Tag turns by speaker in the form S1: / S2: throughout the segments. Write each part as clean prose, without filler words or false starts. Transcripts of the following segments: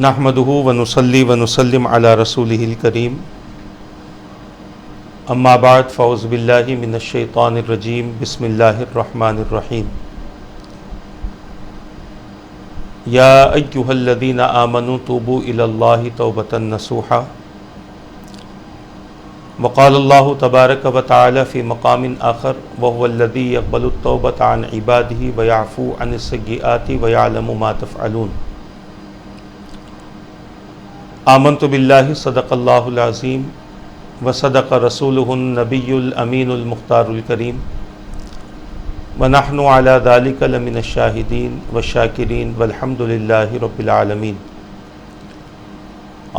S1: نحمدہ ونصلی ونسلم علی رسولہ الکریم اما بعد فاعوذ باللہ من الشیطان الرجیم بسم اللہ الرحمن الرحیم یا ایہا الذین آمنوا توبوا الی اللہ توبۃ نصوحا وقال اللہ تبارک وتعالی فی مقام آخر وهو الذی یقبل التوبۃ عن عبادہ ویعفو عن السیئات ویعلم ما تفعلون آمنت باللہ صدق اللہ العظیم وصدق رسولہ النبی الامین المختار الکریم ونحن علی ذلک لمن الشاہدین والشاکرین والحمد للہ رب العالمین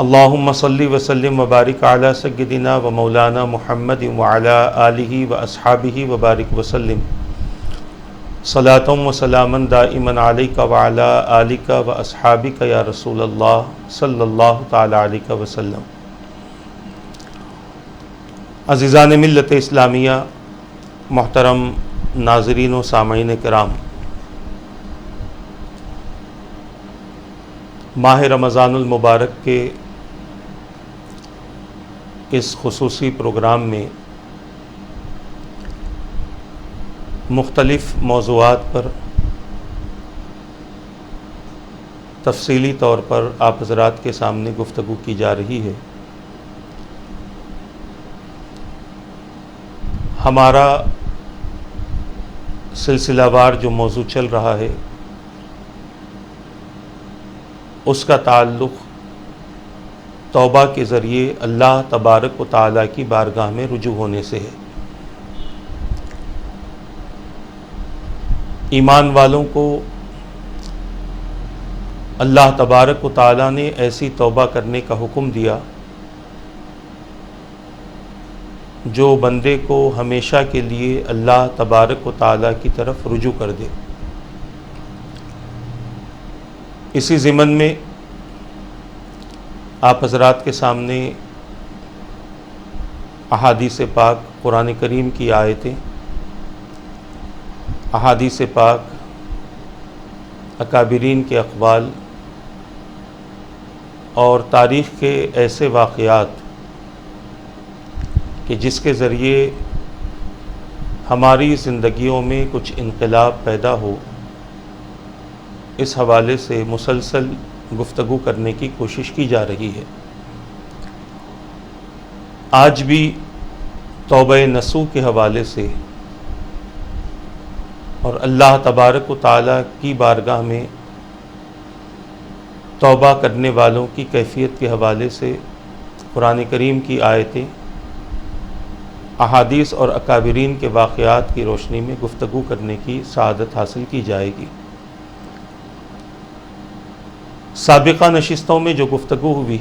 S1: اللہم صلی وسلم وبارک علی سیدنا و مولانا محمد وعلی آلہ واصحابہ وبارک وسلم صلاۃ و سلاما دائما علیک وعلی آلک واصحابک یا رسول اللہ صلی اللہ تعالی علیہ وسلم۔ عزیزان ملت اسلامیہ، محترم ناظرین و سامعین کرام، ماہ رمضان المبارک کے اس خصوصی پروگرام میں مختلف موضوعات پر تفصیلی طور پر آپ حضرات کے سامنے گفتگو کی جا رہی ہے۔ ہمارا سلسلہ وار جو موضوع چل رہا ہے اس کا تعلق توبہ کے ذریعے اللہ تبارک و تعالیٰ کی بارگاہ میں رجوع ہونے سے ہے۔ ایمان والوں کو اللہ تبارک و تعالیٰ نے ایسی توبہ کرنے کا حکم دیا جو بندے کو ہمیشہ کے لیے اللہ تبارک و تعالیٰ کی طرف رجوع کر دے۔ اسی ضمن میں آپ حضرات کے سامنے احادیث پاک، قرآن کریم کی آیتیں، احادیث پاک، اکابرین کے اقوال اور تاریخ کے ایسے واقعات کہ جس کے ذریعے ہماری زندگیوں میں کچھ انقلاب پیدا ہو، اس حوالے سے مسلسل گفتگو کرنے کی کوشش کی جا رہی ہے۔ آج بھی توبہ نصوح کے حوالے سے اور اللہ تبارک و تعالیٰ کی بارگاہ میں توبہ کرنے والوں کی کیفیت کے حوالے سے قرآن کریم کی آیتیں، احادیث اور اکابرین کے واقعات کی روشنی میں گفتگو کرنے کی سعادت حاصل کی جائے گی۔ سابقہ نشستوں میں جو گفتگو ہوئی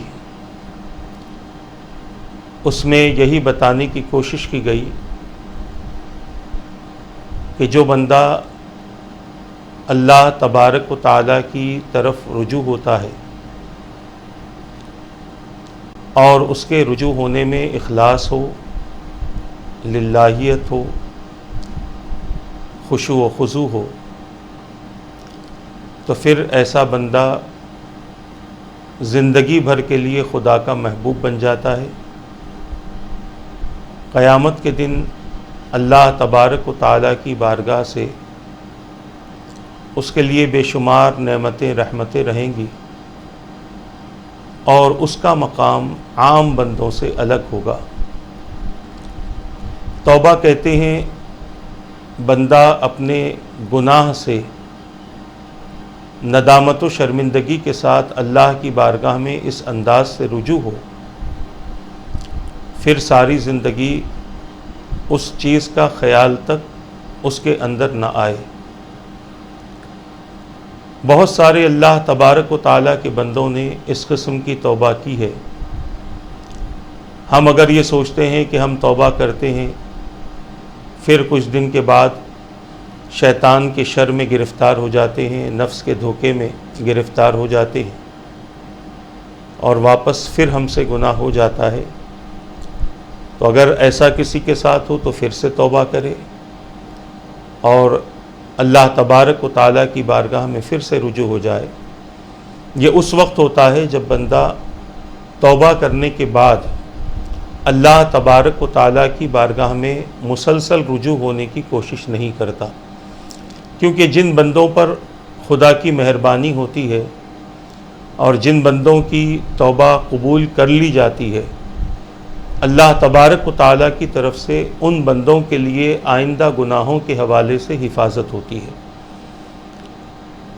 S1: اس میں یہی بتانے کی کوشش کی گئی کہ جو بندہ اللہ تبارک و تعالیٰ کی طرف رجوع ہوتا ہے اور اس کے رجوع ہونے میں اخلاص ہو، للہیت ہو، خشوع و خضوع ہو، تو پھر ایسا بندہ زندگی بھر کے لیے خدا کا محبوب بن جاتا ہے۔ قیامت کے دن اللہ تبارک و تعالیٰ کی بارگاہ سے اس کے لیے بے شمار نعمتیں، رحمتیں رہیں گی اور اس کا مقام عام بندوں سے الگ ہوگا۔ توبہ کہتے ہیں بندہ اپنے گناہ سے ندامت و شرمندگی کے ساتھ اللہ کی بارگاہ میں اس انداز سے رجوع ہو، پھر ساری زندگی اس چیز کا خیال تک اس کے اندر نہ آئے۔ بہت سارے اللہ تبارک و تعالیٰ کے بندوں نے اس قسم کی توبہ کی ہے۔ ہم اگر یہ سوچتے ہیں کہ ہم توبہ کرتے ہیں، پھر کچھ دن کے بعد شیطان کے شر میں گرفتار ہو جاتے ہیں، نفس کے دھوکے میں گرفتار ہو جاتے ہیں اور واپس پھر ہم سے گناہ ہو جاتا ہے، تو اگر ایسا کسی کے ساتھ ہو تو پھر سے توبہ کرے اور اللہ تبارک و تعالیٰ کی بارگاہ میں پھر سے رجوع ہو جائے۔ یہ اس وقت ہوتا ہے جب بندہ توبہ کرنے کے بعد اللہ تبارک و تعالیٰ کی بارگاہ میں مسلسل رجوع ہونے کی کوشش نہیں کرتا، کیونکہ جن بندوں پر خدا کی مہربانی ہوتی ہے اور جن بندوں کی توبہ قبول کر لی جاتی ہے، اللہ تبارک و تعالیٰ کی طرف سے ان بندوں کے لیے آئندہ گناہوں کے حوالے سے حفاظت ہوتی ہے،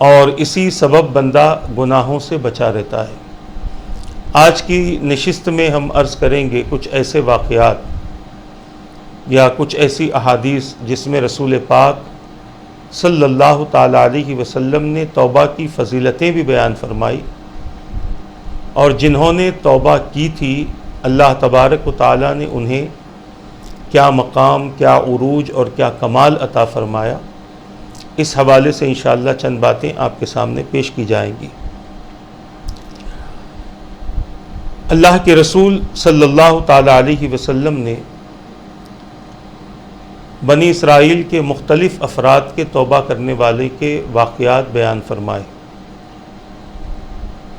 S1: اور اسی سبب بندہ گناہوں سے بچا رہتا ہے۔ آج کی نشست میں ہم عرض کریں گے کچھ ایسے واقعات یا کچھ ایسی احادیث جس میں رسول پاک صلی اللہ تعالیٰ علیہ وسلم نے توبہ کی فضیلتیں بھی بیان فرمائی، اور جنہوں نے توبہ کی تھی اللہ تبارک و تعالیٰ نے انہیں کیا مقام، کیا عروج اور کیا کمال عطا فرمایا۔ اس حوالے سے انشاءاللہ چند باتیں آپ کے سامنے پیش کی جائیں گی۔ اللہ کے رسول صلی اللہ تعالیٰ علیہ وسلم نے بنی اسرائیل کے مختلف افراد کے توبہ کرنے والے کے واقعات بیان فرمائے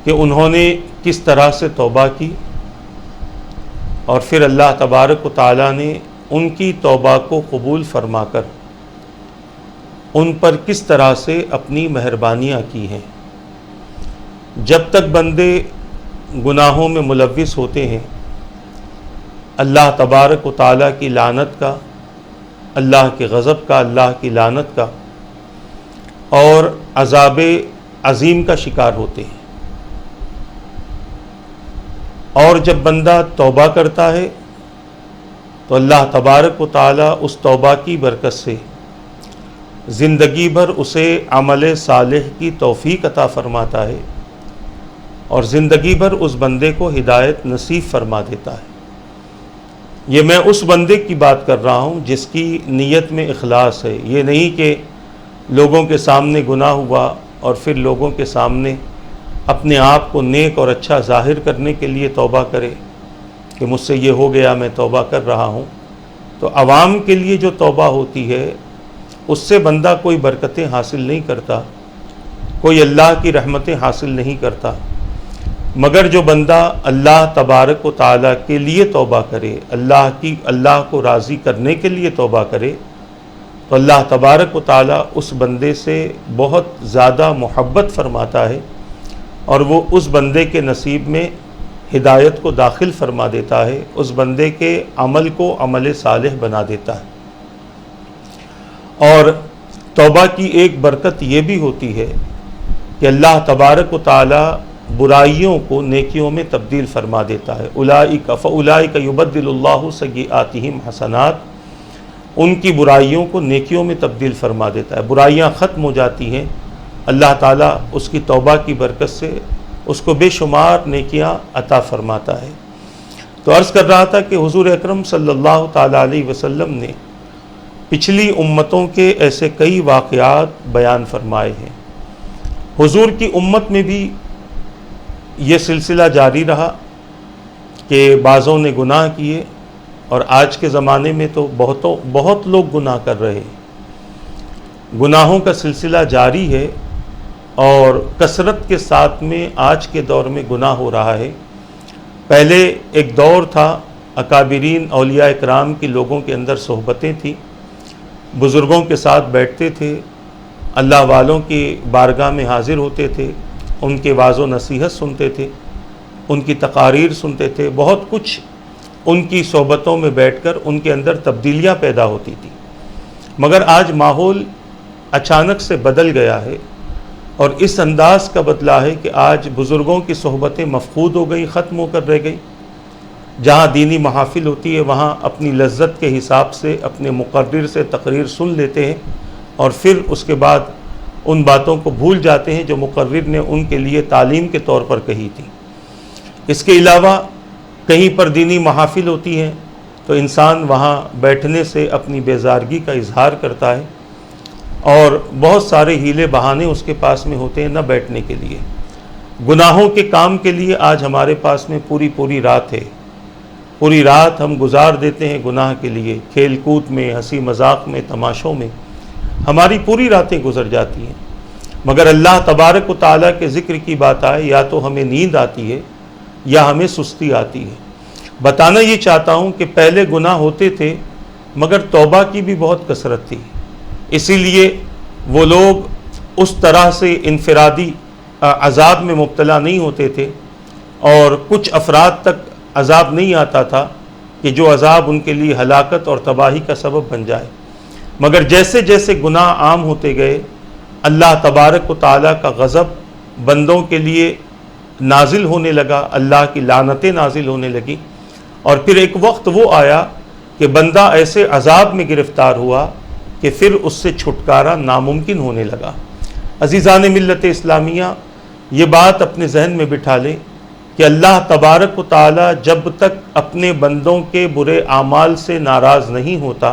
S1: کہ انہوں نے کس طرح سے توبہ کی، اور پھر اللہ تبارک و تعالیٰ نے ان کی توبہ کو قبول فرما کر ان پر کس طرح سے اپنی مہربانیاں کی ہیں۔ جب تک بندے گناہوں میں ملوث ہوتے ہیں، اللہ تبارک و تعالیٰ کی لعنت کا، اللہ کے غضب کا، اللہ کی لعنت کا اور عذاب عظیم کا شکار ہوتے ہیں۔ اور جب بندہ توبہ کرتا ہے تو اللہ تبارک و تعالیٰ اس توبہ کی برکت سے زندگی بھر اسے عمل صالح کی توفیق عطا فرماتا ہے، اور زندگی بھر اس بندے کو ہدایت نصیب فرما دیتا ہے۔ یہ میں اس بندے کی بات کر رہا ہوں جس کی نیت میں اخلاص ہے، یہ نہیں کہ لوگوں کے سامنے گناہ ہوا اور پھر لوگوں کے سامنے اپنے آپ کو نیک اور اچھا ظاہر کرنے کے لیے توبہ کرے کہ مجھ سے یہ ہو گیا، میں توبہ کر رہا ہوں۔ تو عوام کے لیے جو توبہ ہوتی ہے اس سے بندہ کوئی برکتیں حاصل نہیں کرتا، کوئی اللہ کی رحمتیں حاصل نہیں کرتا، مگر جو بندہ اللہ تبارک و تعالیٰ کے لیے توبہ کرے، اللہ کو راضی کرنے کے لیے توبہ کرے، تو اللہ تبارک و تعالیٰ اس بندے سے بہت زیادہ محبت فرماتا ہے، اور وہ اس بندے کے نصیب میں ہدایت کو داخل فرما دیتا ہے، اس بندے کے عمل کو عمل صالح بنا دیتا ہے۔ اور توبہ کی ایک برکت یہ بھی ہوتی ہے کہ اللہ تبارک و تعالیٰ برائیوں کو نیکیوں میں تبدیل فرما دیتا ہے۔ اولئک یبدل اللہ سیئاتہم حسنات، ان کی برائیوں کو نیکیوں میں تبدیل فرما دیتا ہے، برائیاں ختم ہو جاتی ہیں، اللہ تعالیٰ اس کی توبہ کی برکت سے اس کو بے شمار نیکیاں عطا فرماتا ہے۔ تو عرض کر رہا تھا کہ حضور اکرم صلی اللہ تعالیٰ علیہ وسلم نے پچھلی امتوں کے ایسے کئی واقعات بیان فرمائے ہیں۔ حضور کی امت میں بھی یہ سلسلہ جاری رہا کہ بعضوں نے گناہ کیے، اور آج کے زمانے میں تو بہت لوگ گناہ کر رہے ہیں، گناہوں کا سلسلہ جاری ہے، اور کثرت کے ساتھ میں آج کے دور میں گناہ ہو رہا ہے۔ پہلے ایک دور تھا، اکابرین اولیاء کرام کی لوگوں کے اندر صحبتیں تھیں، بزرگوں کے ساتھ بیٹھتے تھے، اللہ والوں کی بارگاہ میں حاضر ہوتے تھے، ان کے وعظ و نصیحت سنتے تھے، ان کی تقاریر سنتے تھے، بہت کچھ ان کی صحبتوں میں بیٹھ کر ان کے اندر تبدیلیاں پیدا ہوتی تھیں۔ مگر آج ماحول اچانک سے بدل گیا ہے، اور اس انداز کا بدلا ہے کہ آج بزرگوں کی صحبتیں مفقود ہو گئی، ختم ہو کر رہ گئی۔ جہاں دینی محافل ہوتی ہے وہاں اپنی لذت کے حساب سے اپنے مقرر سے تقریر سن لیتے ہیں، اور پھر اس کے بعد ان باتوں کو بھول جاتے ہیں جو مقرر نے ان کے لیے تعلیم کے طور پر کہی تھی۔ اس کے علاوہ کہیں پر دینی محافل ہوتی ہیں تو انسان وہاں بیٹھنے سے اپنی بیزارگی کا اظہار کرتا ہے، اور بہت سارے ہیلے بہانے اس کے پاس میں ہوتے ہیں نہ بیٹھنے کے لیے۔ گناہوں کے کام کے لیے آج ہمارے پاس میں پوری رات ہے، پوری رات ہم گزار دیتے ہیں گناہ کے لیے، کھیل کود میں، ہنسی مذاق میں، تماشوں میں ہماری پوری راتیں گزر جاتی ہیں۔ مگر اللہ تبارک و تعالیٰ کے ذکر کی بات آئے یا تو ہمیں نیند آتی ہے یا ہمیں سستی آتی ہے۔ بتانا یہ چاہتا ہوں کہ پہلے گناہ ہوتے تھے مگر توبہ کی بھی بہت کثرت تھی، اسی لیے وہ لوگ اس طرح سے انفرادی عذاب میں مبتلا نہیں ہوتے تھے، اور کچھ افراد تک عذاب نہیں آتا تھا کہ جو عذاب ان کے لیے ہلاکت اور تباہی کا سبب بن جائے۔ مگر جیسے جیسے گناہ عام ہوتے گئے، اللہ تبارک و تعالیٰ کا غضب بندوں کے لیے نازل ہونے لگا، اللہ کی لعنتیں نازل ہونے لگی، اور پھر ایک وقت وہ آیا کہ بندہ ایسے عذاب میں گرفتار ہوا کہ پھر اس سے چھٹکارا ناممکن ہونے لگا۔ عزیزان ملت اسلامیہ، یہ بات اپنے ذہن میں بٹھا لیں کہ اللہ تبارک و تعالیٰ جب تک اپنے بندوں کے برے اعمال سے ناراض نہیں ہوتا،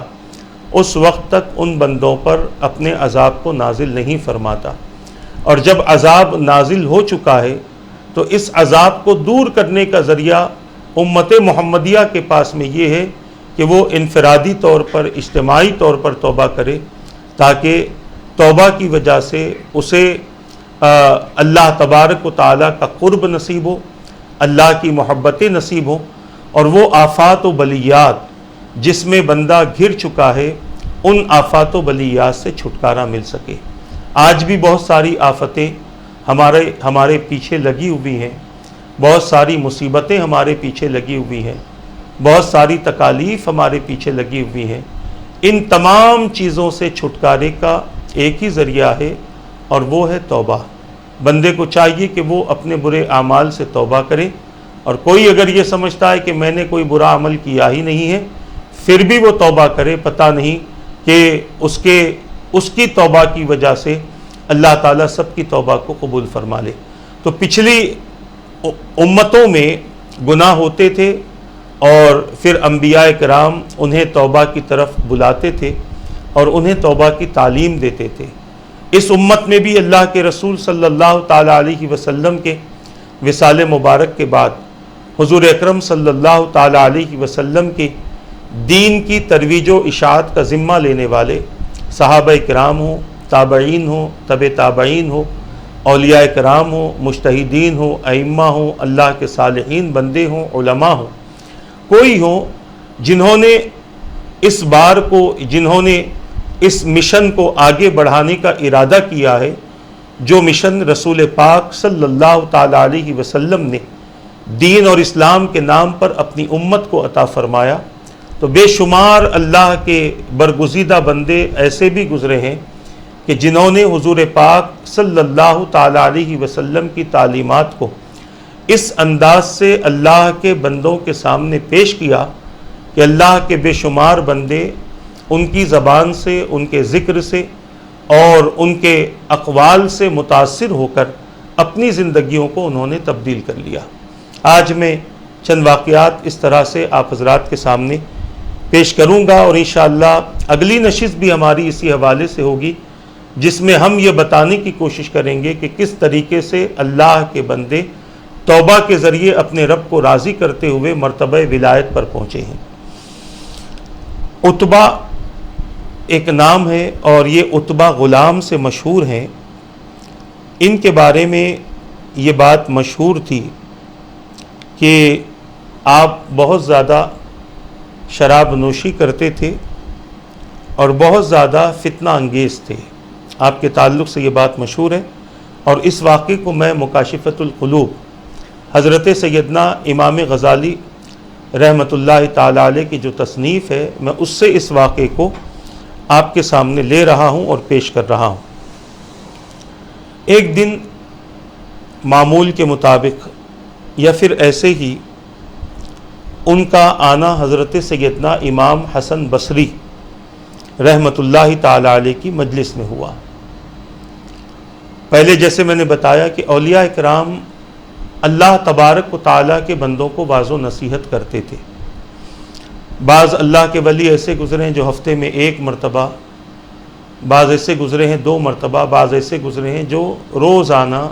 S1: اس وقت تک ان بندوں پر اپنے عذاب کو نازل نہیں فرماتا، اور جب عذاب نازل ہو چکا ہے تو اس عذاب کو دور کرنے کا ذریعہ امت محمدیہ کے پاس میں یہ ہے کہ وہ انفرادی طور پر، اجتماعی طور پر توبہ کرے، تاکہ توبہ کی وجہ سے اسے اللہ تبارک و تعالیٰ کا قرب نصیب ہو، اللہ کی محبتیں نصیب ہوں، اور وہ آفات و بلیات جس میں بندہ گر چکا ہے ان آفات و بلیات سے چھٹکارا مل سکے۔ آج بھی بہت ساری آفتیں ہمارے پیچھے لگی ہوئی ہیں، بہت ساری مصیبتیں ہمارے پیچھے لگی ہوئی ہیں، بہت ساری تکالیف ہمارے پیچھے لگی ہوئی ہیں۔ ان تمام چیزوں سے چھٹکارے کا ایک ہی ذریعہ ہے، اور وہ ہے توبہ۔ بندے کو چاہیے کہ وہ اپنے برے اعمال سے توبہ کرے، اور کوئی اگر یہ سمجھتا ہے کہ میں نے کوئی برا عمل کیا ہی نہیں ہے، پھر بھی وہ توبہ کرے، پتہ نہیں کہ اس کی توبہ کی وجہ سے اللہ تعالیٰ سب کی توبہ کو قبول فرما لے۔ تو پچھلی امتوں میں گناہ ہوتے تھے اور پھر انبیاء کرام انہیں توبہ کی طرف بلاتے تھے اور انہیں توبہ کی تعلیم دیتے تھے۔ اس امت میں بھی اللہ کے رسول صلی اللہ تعالیٰ علیہ وسلم کے وصال مبارک کے بعد حضور اکرم صلی اللہ تعالیٰ علیہ وسلم کے دین کی ترویج و اشاعت کا ذمہ لینے والے صحابہ کرام ہوں، تابعین ہوں، تبع تابعین ہوں، اولیاء کرام ہوں، مجتہدین ہوں، ائمہ ہوں، اللہ کے صالحین بندے ہوں، علماء ہوں، کوئی ہوں جنہوں نے اس مشن کو آگے بڑھانے کا ارادہ کیا ہے، جو مشن رسول پاک صلی اللہ تعالیٰ علیہ وسلم نے دین اور اسلام کے نام پر اپنی امت کو عطا فرمایا۔ تو بے شمار اللہ کے برگزیدہ بندے ایسے بھی گزرے ہیں کہ جنہوں نے حضور پاک صلی اللہ تعالیٰ علیہ وسلم کی تعلیمات کو اس انداز سے اللہ کے بندوں کے سامنے پیش کیا کہ اللہ کے بے شمار بندے ان کی زبان سے، ان کے ذکر سے اور ان کے اقوال سے متاثر ہو کر اپنی زندگیوں کو انہوں نے تبدیل کر لیا۔ آج میں چند واقعات اس طرح سے آپ حضرات کے سامنے پیش کروں گا، اور انشاءاللہ اگلی نشست بھی ہماری اسی حوالے سے ہوگی، جس میں ہم یہ بتانے کی کوشش کریں گے کہ کس طریقے سے اللہ کے بندے توبہ کے ذریعے اپنے رب کو راضی کرتے ہوئے مرتبہ ولایت پر پہنچے ہیں۔ عتبہ ایک نام ہے، اور یہ عتبہ غلام سے مشہور ہیں۔ ان کے بارے میں یہ بات مشہور تھی کہ آپ بہت زیادہ شراب نوشی کرتے تھے اور بہت زیادہ فتنہ انگیز تھے۔ آپ کے تعلق سے یہ بات مشہور ہے، اور اس واقعے کو میں مکاشفۃ القلوب حضرت سیدنا امام غزالی رحمۃ اللہ تعالیٰ علیہ کی جو تصنیف ہے، میں اس سے اس واقعے کو آپ کے سامنے لے رہا ہوں اور پیش کر رہا ہوں۔ ایک دن معمول کے مطابق یا پھر ایسے ہی ان کا آنا حضرت سیدنا امام حسن بصری رحمۃ اللہ تعالیٰ علیہ کی مجلس میں ہوا۔ پہلے جیسے میں نے بتایا کہ اولیاء کرام اللہ تبارک و تعالیٰ کے بندوں کو واعظ و نصیحت کرتے تھے۔ بعض اللہ کے ولی ایسے گزرے ہیں جو ہفتے میں 1 مرتبہ، بعض ایسے گزرے ہیں 2 مرتبہ، بعض ایسے گزرے ہیں جو روزانہ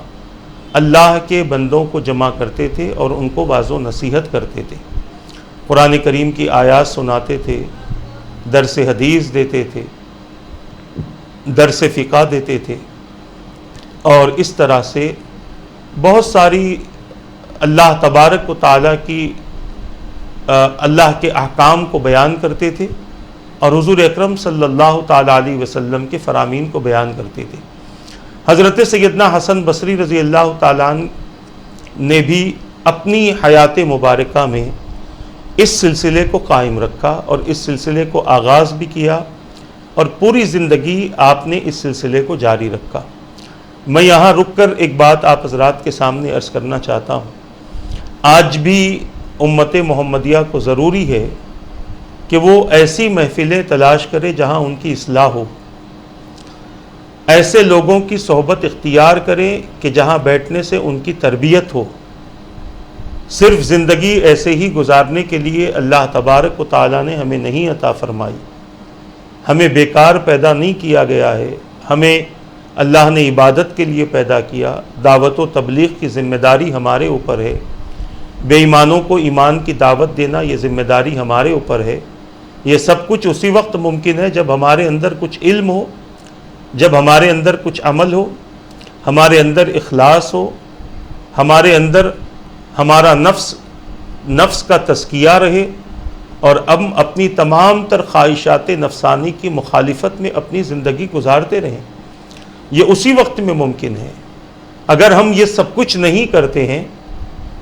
S1: اللہ کے بندوں کو جمع کرتے تھے اور ان کو واعظ و نصیحت کرتے تھے، قرآن کریم کی آیات سناتے تھے، درس حدیث دیتے تھے، درس فقہ دیتے تھے۔ اور اس طرح سے بہت ساری اللہ تبارک و تعالیٰ کی اللہ کے احکام کو بیان کرتے تھے اور حضور اکرم صلی اللہ تعالیٰ علیہ وسلم کے فرامین کو بیان کرتے تھے۔ حضرت سیدنا حسن بصری رضی اللہ تعالیٰ عنہ نے بھی اپنی حیات مبارکہ میں اس سلسلے کو قائم رکھا اور اس سلسلے کو آغاز بھی کیا اور پوری زندگی آپ نے اس سلسلے کو جاری رکھا۔ میں یہاں رک کر ایک بات آپ حضرات کے سامنے عرض کرنا چاہتا ہوں۔ آج بھی امت محمدیہ کو ضروری ہے کہ وہ ایسی محفلیں تلاش کرے جہاں ان کی اصلاح ہو، ایسے لوگوں کی صحبت اختیار کریں کہ جہاں بیٹھنے سے ان کی تربیت ہو۔ صرف زندگی ایسے ہی گزارنے کے لیے اللہ تبارک و تعالیٰ نے ہمیں نہیں عطا فرمائی، ہمیں بیکار پیدا نہیں کیا گیا ہے، ہمیں اللہ نے عبادت کے لیے پیدا کیا۔ دعوت و تبلیغ کی ذمہ داری ہمارے اوپر ہے، بے ایمانوں کو ایمان کی دعوت دینا یہ ذمہ داری ہمارے اوپر ہے۔ یہ سب کچھ اسی وقت ممکن ہے جب ہمارے اندر کچھ علم ہو، جب ہمارے اندر کچھ عمل ہو، ہمارے اندر اخلاص ہو، ہمارے اندر ہمارا نفس کا تزکیہ رہے اور ہم اپنی تمام تر خواہشات نفسانی کی مخالفت میں اپنی زندگی گزارتے رہیں۔ یہ اسی وقت میں ممکن ہے۔ اگر ہم یہ سب کچھ نہیں کرتے ہیں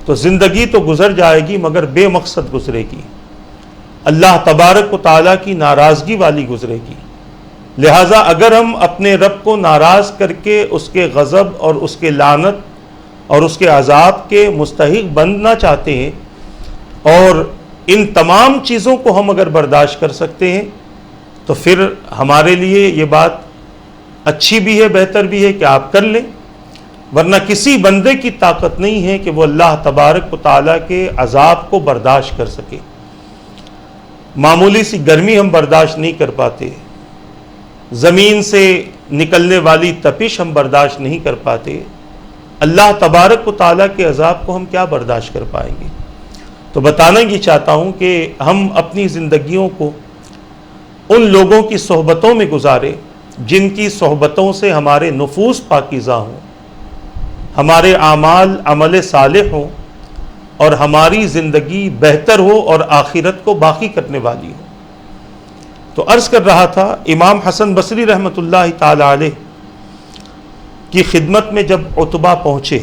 S1: تو زندگی تو گزر جائے گی مگر بے مقصد گزرے گی، اللہ تبارک و تعالیٰ کی ناراضگی والی گزرے گی۔ لہٰذا اگر ہم اپنے رب کو ناراض کر کے اس کے غضب اور اس کے لعنت اور اس کے عذاب کے مستحق بننا چاہتے ہیں اور ان تمام چیزوں کو ہم اگر برداشت کر سکتے ہیں تو پھر ہمارے لیے یہ بات اچھی بھی ہے، بہتر بھی ہے کہ آپ کر لیں، ورنہ کسی بندے کی طاقت نہیں ہے کہ وہ اللہ تبارک و تعالیٰ کے عذاب کو برداشت کر سکے۔ معمولی سی گرمی ہم برداشت نہیں کر پاتے، زمین سے نکلنے والی تپش ہم برداشت نہیں کر پاتے، اللہ تبارک و تعالیٰ کے عذاب کو ہم کیا برداشت کر پائیں گے؟ تو بتانا یہ چاہتا ہوں کہ ہم اپنی زندگیوں کو ان لوگوں کی صحبتوں میں گزارے جن کی صحبتوں سے ہمارے نفوس پاکیزہ ہوں، ہمارے اعمال عمل صالح ہوں اور ہماری زندگی بہتر ہو اور آخرت کو باقی کرنے والی ہو۔ تو عرض کر رہا تھا، امام حسن بصری رحمۃ اللہ تعالی علیہ کی خدمت میں جب عتبہ پہنچے،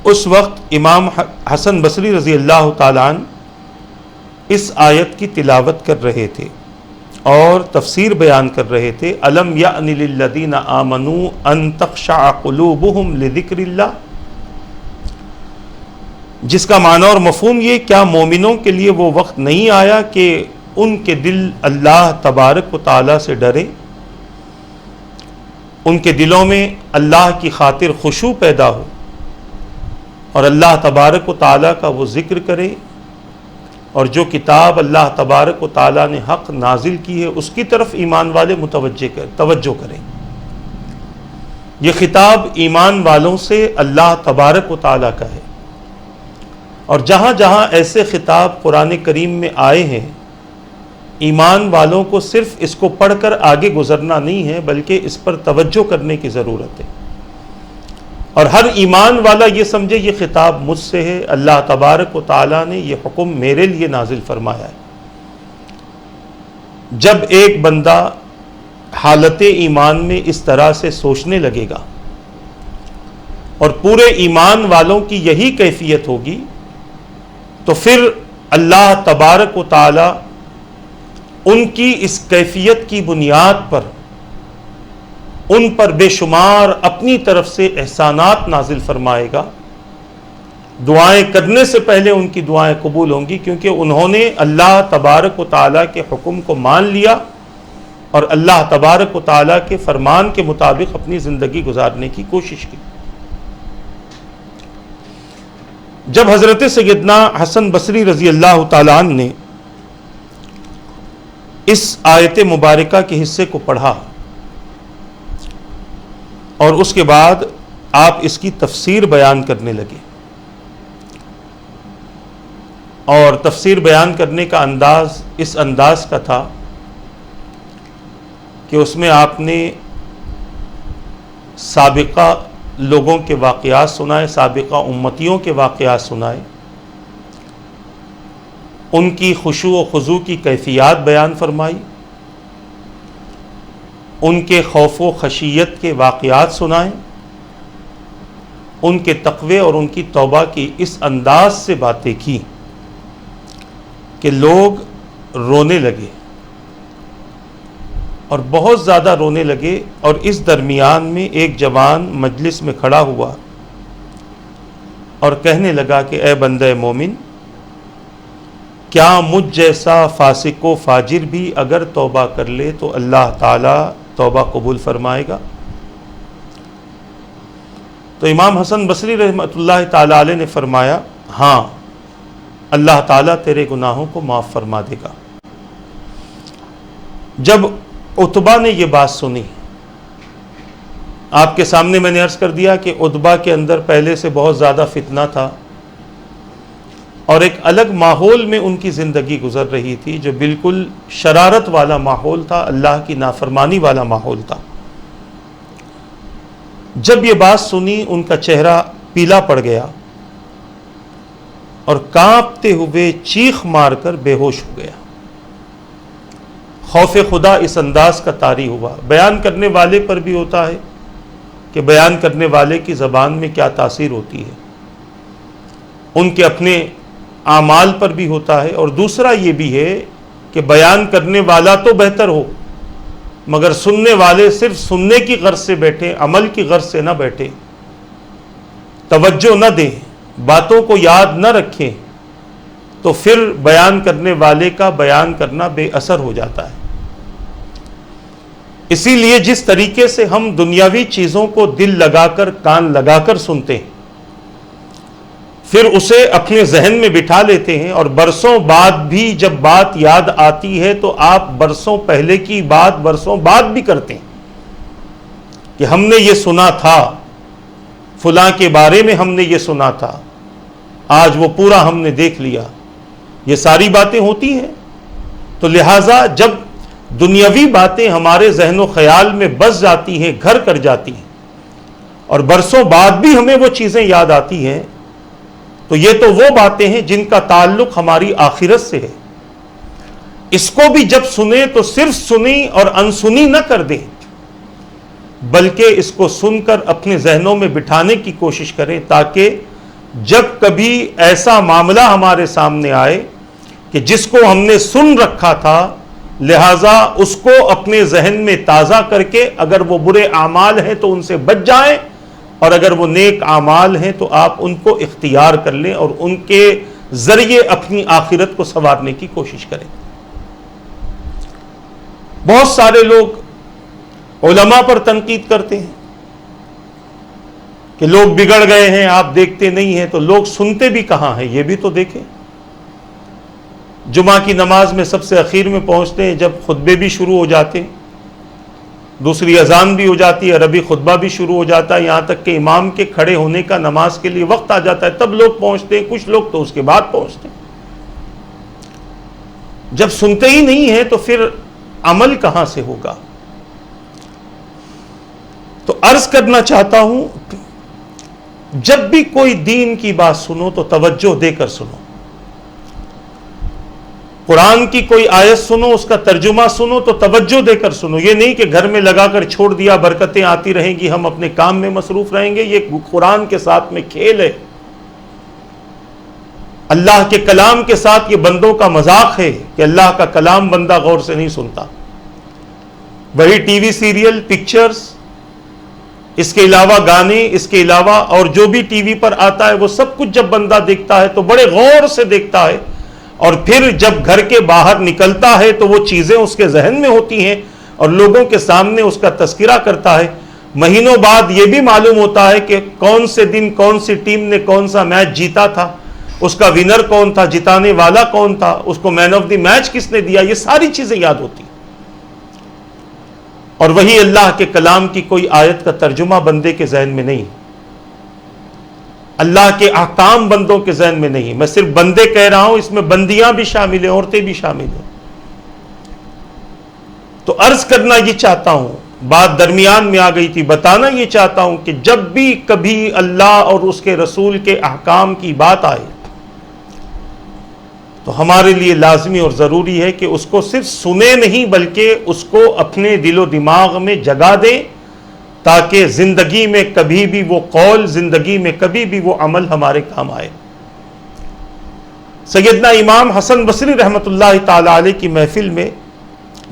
S1: اس وقت امام حسن بصری رضی اللہ تعالیٰ عنہ اس آیت کی تلاوت کر رہے تھے اور تفسیر بیان کر رہے تھے۔ الم یأن للذین آمنوا ان تخشع قلوبہم لذکر اللہ، جس کا معنی اور مفہوم یہ، کیا مومنوں کے لیے وہ وقت نہیں آیا کہ ان کے دل اللہ تبارک و تعالیٰ سے ڈرے، ان کے دلوں میں اللہ کی خاطر خشوع پیدا ہو اور اللہ تبارک و تعالیٰ کا وہ ذکر کرے، اور جو کتاب اللہ تبارک و تعالیٰ نے حق نازل کی ہے اس کی طرف ایمان والے توجہ کریں۔ یہ خطاب ایمان والوں سے اللہ تبارک و تعالیٰ کا ہے، اور جہاں جہاں ایسے خطاب قرآن کریم میں آئے ہیں، ایمان والوں کو صرف اس کو پڑھ کر آگے گزرنا نہیں ہے بلکہ اس پر توجہ کرنے کی ضرورت ہے، اور ہر ایمان والا یہ سمجھے یہ خطاب مجھ سے ہے، اللہ تبارک و تعالیٰ نے یہ حکم میرے لیے نازل فرمایا ہے۔ جب ایک بندہ حالت ایمان میں اس طرح سے سوچنے لگے گا اور پورے ایمان والوں کی یہی کیفیت ہوگی تو پھر اللہ تبارک و تعالیٰ ان کی اس کیفیت کی بنیاد پر ان پر بے شمار اپنی طرف سے احسانات نازل فرمائے گا۔ دعائیں کرنے سے پہلے ان کی دعائیں قبول ہوں گی، کیونکہ انہوں نے اللہ تبارک و تعالیٰ کے حکم کو مان لیا اور اللہ تبارک و تعالیٰ کے فرمان کے مطابق اپنی زندگی گزارنے کی کوشش کی۔ جب حضرت سیدنا حسن بصری رضی اللہ تعالیٰ عنہ نے اس آیت مبارکہ کے حصے کو پڑھا اور اس کے بعد آپ اس کی تفسیر بیان کرنے لگے، اور تفسیر بیان کرنے کا انداز اس انداز کا تھا کہ اس میں آپ نے سابقہ لوگوں کے واقعات سنائے، سابقہ امتیوں کے واقعات سنائے، ان کی خشوع و خضوع کی کیفیات بیان فرمائی، ان کے خوف و خشیت کے واقعات سنائے، ان کے تقوی اور ان کی توبہ کی اس انداز سے باتیں کی کہ لوگ رونے لگے اور بہت زیادہ رونے لگے۔ اور اس درمیان میں ایک جوان مجلس میں کھڑا ہوا اور کہنے لگا کہ اے بندہ مومن، کیا مجھ جیسا فاسق و فاجر بھی اگر توبہ کر لے تو اللہ تعالیٰ توبہ قبول فرمائے گا؟ تو امام حسن بصری رحمۃ اللہ تعالیٰ علیہ نے فرمایا، ہاں، اللہ تعالیٰ تیرے گناہوں کو معاف فرما دے گا۔ جب عتبہ نے یہ بات سنی، آپ کے سامنے میں نے عرض کر دیا کہ عتبہ کے اندر پہلے سے بہت زیادہ فتنہ تھا اور ایک الگ ماحول میں ان کی زندگی گزر رہی تھی جو بالکل شرارت والا ماحول تھا، اللہ کی نافرمانی والا ماحول تھا۔ جب یہ بات سنی ان کا چہرہ پیلا پڑ گیا اور کانپتے ہوئے چیخ مار کر بے ہوش ہو گیا۔ خوف خدا اس انداز کا طاری ہوا۔ بیان کرنے والے پر بھی ہوتا ہے کہ بیان کرنے والے کی زبان میں کیا تاثیر ہوتی ہے، ان کے اپنے اعمال پر بھی ہوتا ہے، اور دوسرا یہ بھی ہے کہ بیان کرنے والا تو بہتر ہو مگر سننے والے صرف سننے کی غرض سے بیٹھے، عمل کی غرض سے نہ بیٹھے، توجہ نہ دیں، باتوں کو یاد نہ رکھیں، تو پھر بیان کرنے والے کا بیان کرنا بے اثر ہو جاتا ہے۔ اسی لیے جس طریقے سے ہم دنیاوی چیزوں کو دل لگا کر، کان لگا کر سنتے ہیں، پھر اسے اپنے ذہن میں بٹھا لیتے ہیں، اور برسوں بعد بھی جب بات یاد آتی ہے تو آپ برسوں پہلے کی بات برسوں بعد بھی کرتے ہیں کہ ہم نے یہ سنا تھا، فلاں کے بارے میں ہم نے یہ سنا تھا، آج وہ پورا ہم نے دیکھ لیا۔ یہ ساری باتیں ہوتی ہیں۔ تو لہٰذا جب دنیاوی باتیں ہمارے ذہن و خیال میں بس جاتی ہیں، گھر کر جاتی ہیں، اور برسوں بعد بھی ہمیں وہ چیزیں یاد آتی ہیں، تو یہ تو وہ باتیں ہیں جن کا تعلق ہماری آخرت سے ہے۔ اس کو بھی جب سنیں تو صرف سنی اور انسنی نہ کر دیں، بلکہ اس کو سن کر اپنے ذہنوں میں بٹھانے کی کوشش کریں، تاکہ جب کبھی ایسا معاملہ ہمارے سامنے آئے کہ جس کو ہم نے سن رکھا تھا، لہٰذا اس کو اپنے ذہن میں تازہ کر کے اگر وہ برے اعمال ہیں تو ان سے بچ جائیں، اور اگر وہ نیک اعمال ہیں تو آپ ان کو اختیار کر لیں اور ان کے ذریعے اپنی آخرت کو سنوارنے کی کوشش کریں۔ بہت سارے لوگ علماء پر تنقید کرتے ہیں کہ لوگ بگڑ گئے ہیں، آپ دیکھتے نہیں ہیں، تو لوگ سنتے بھی کہاں ہیں یہ بھی تو دیکھیں۔ جمعہ کی نماز میں سب سے اخیر میں پہنچتے ہیں، جب خطبے بھی شروع ہو جاتے ہیں، دوسری اذان بھی ہو جاتی ہے، عربی خطبہ بھی شروع ہو جاتا ہے، یہاں تک کہ امام کے کھڑے ہونے کا نماز کے لیے وقت آ جاتا ہے، تب لوگ پہنچتے ہیں، کچھ لوگ تو اس کے بعد پہنچتے ہیں۔ جب سنتے ہی نہیں ہیں تو پھر عمل کہاں سے ہوگا؟ تو عرض کرنا چاہتا ہوں، جب بھی کوئی دین کی بات سنو تو توجہ دے کر سنو۔ قرآن کی کوئی آیت سنو، اس کا ترجمہ سنو تو توجہ دے کر سنو۔ یہ نہیں کہ گھر میں لگا کر چھوڑ دیا، برکتیں آتی رہیں گی، ہم اپنے کام میں مصروف رہیں گے۔ یہ قرآن کے ساتھ میں کھیل ہے، اللہ کے کلام کے ساتھ یہ بندوں کا مذاق ہے کہ اللہ کا کلام بندہ غور سے نہیں سنتا۔ وہی ٹی وی سیریل، پکچرز، اس کے علاوہ گانے، اس کے علاوہ اور جو بھی ٹی وی پر آتا ہے وہ سب کچھ جب بندہ دیکھتا ہے تو بڑے غور سے دیکھتا ہے، اور پھر جب گھر کے باہر نکلتا ہے تو وہ چیزیں اس کے ذہن میں ہوتی ہیں اور لوگوں کے سامنے اس کا تذکرہ کرتا ہے۔ مہینوں بعد یہ بھی معلوم ہوتا ہے کہ کون سے دن کون سی ٹیم نے کون سا میچ جیتا تھا، اس کا ونر کون تھا، جتانے والا کون تھا، اس کو مین آف دی میچ کس نے دیا، یہ ساری چیزیں یاد ہوتی ہیں۔ اور وہی اللہ کے کلام کی کوئی آیت کا ترجمہ بندے کے ذہن میں نہیں، اللہ کے احکام بندوں کے ذہن میں نہیں۔ میں صرف بندے کہہ رہا ہوں، اس میں بندیاں بھی شامل ہیں، عورتیں بھی شامل ہیں۔ تو عرض کرنا یہ چاہتا ہوں، بات درمیان میں آ گئی تھی. بتانا یہ چاہتا ہوں کہ جب بھی کبھی اللہ اور اس کے رسول کے احکام کی بات آئے تو ہمارے لیے لازمی اور ضروری ہے کہ اس کو صرف سنے نہیں بلکہ اس کو اپنے دل و دماغ میں جگا دیں تاکہ زندگی میں کبھی بھی وہ قول، زندگی میں کبھی بھی وہ عمل ہمارے کام آئے. سیدنا امام حسن بصری رحمۃ اللہ تعالی علیہ کی محفل میں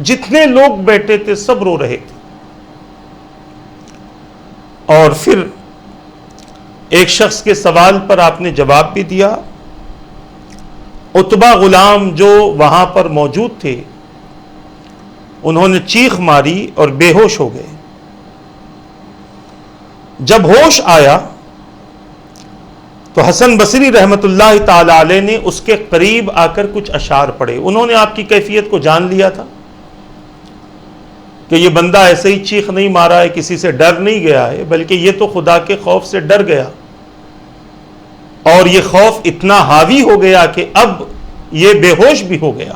S1: جتنے لوگ بیٹھے تھے سب رو رہے تھے. اور پھر ایک شخص کے سوال پر آپ نے جواب بھی دیا. عتبہ غلام جو وہاں پر موجود تھے انہوں نے چیخ ماری اور بے ہوش ہو گئے. جب ہوش آیا تو حسن بصری رحمۃ اللہ تعالی علیہ نے اس کے قریب آ کر کچھ اشعار پڑھے. انہوں نے آپ کی کیفیت کو جان لیا تھا کہ یہ بندہ ایسے ہی چیخ نہیں مارا ہے، کسی سے ڈر نہیں گیا ہے، بلکہ یہ تو خدا کے خوف سے ڈر گیا اور یہ خوف اتنا حاوی ہو گیا کہ اب یہ بے ہوش بھی ہو گیا.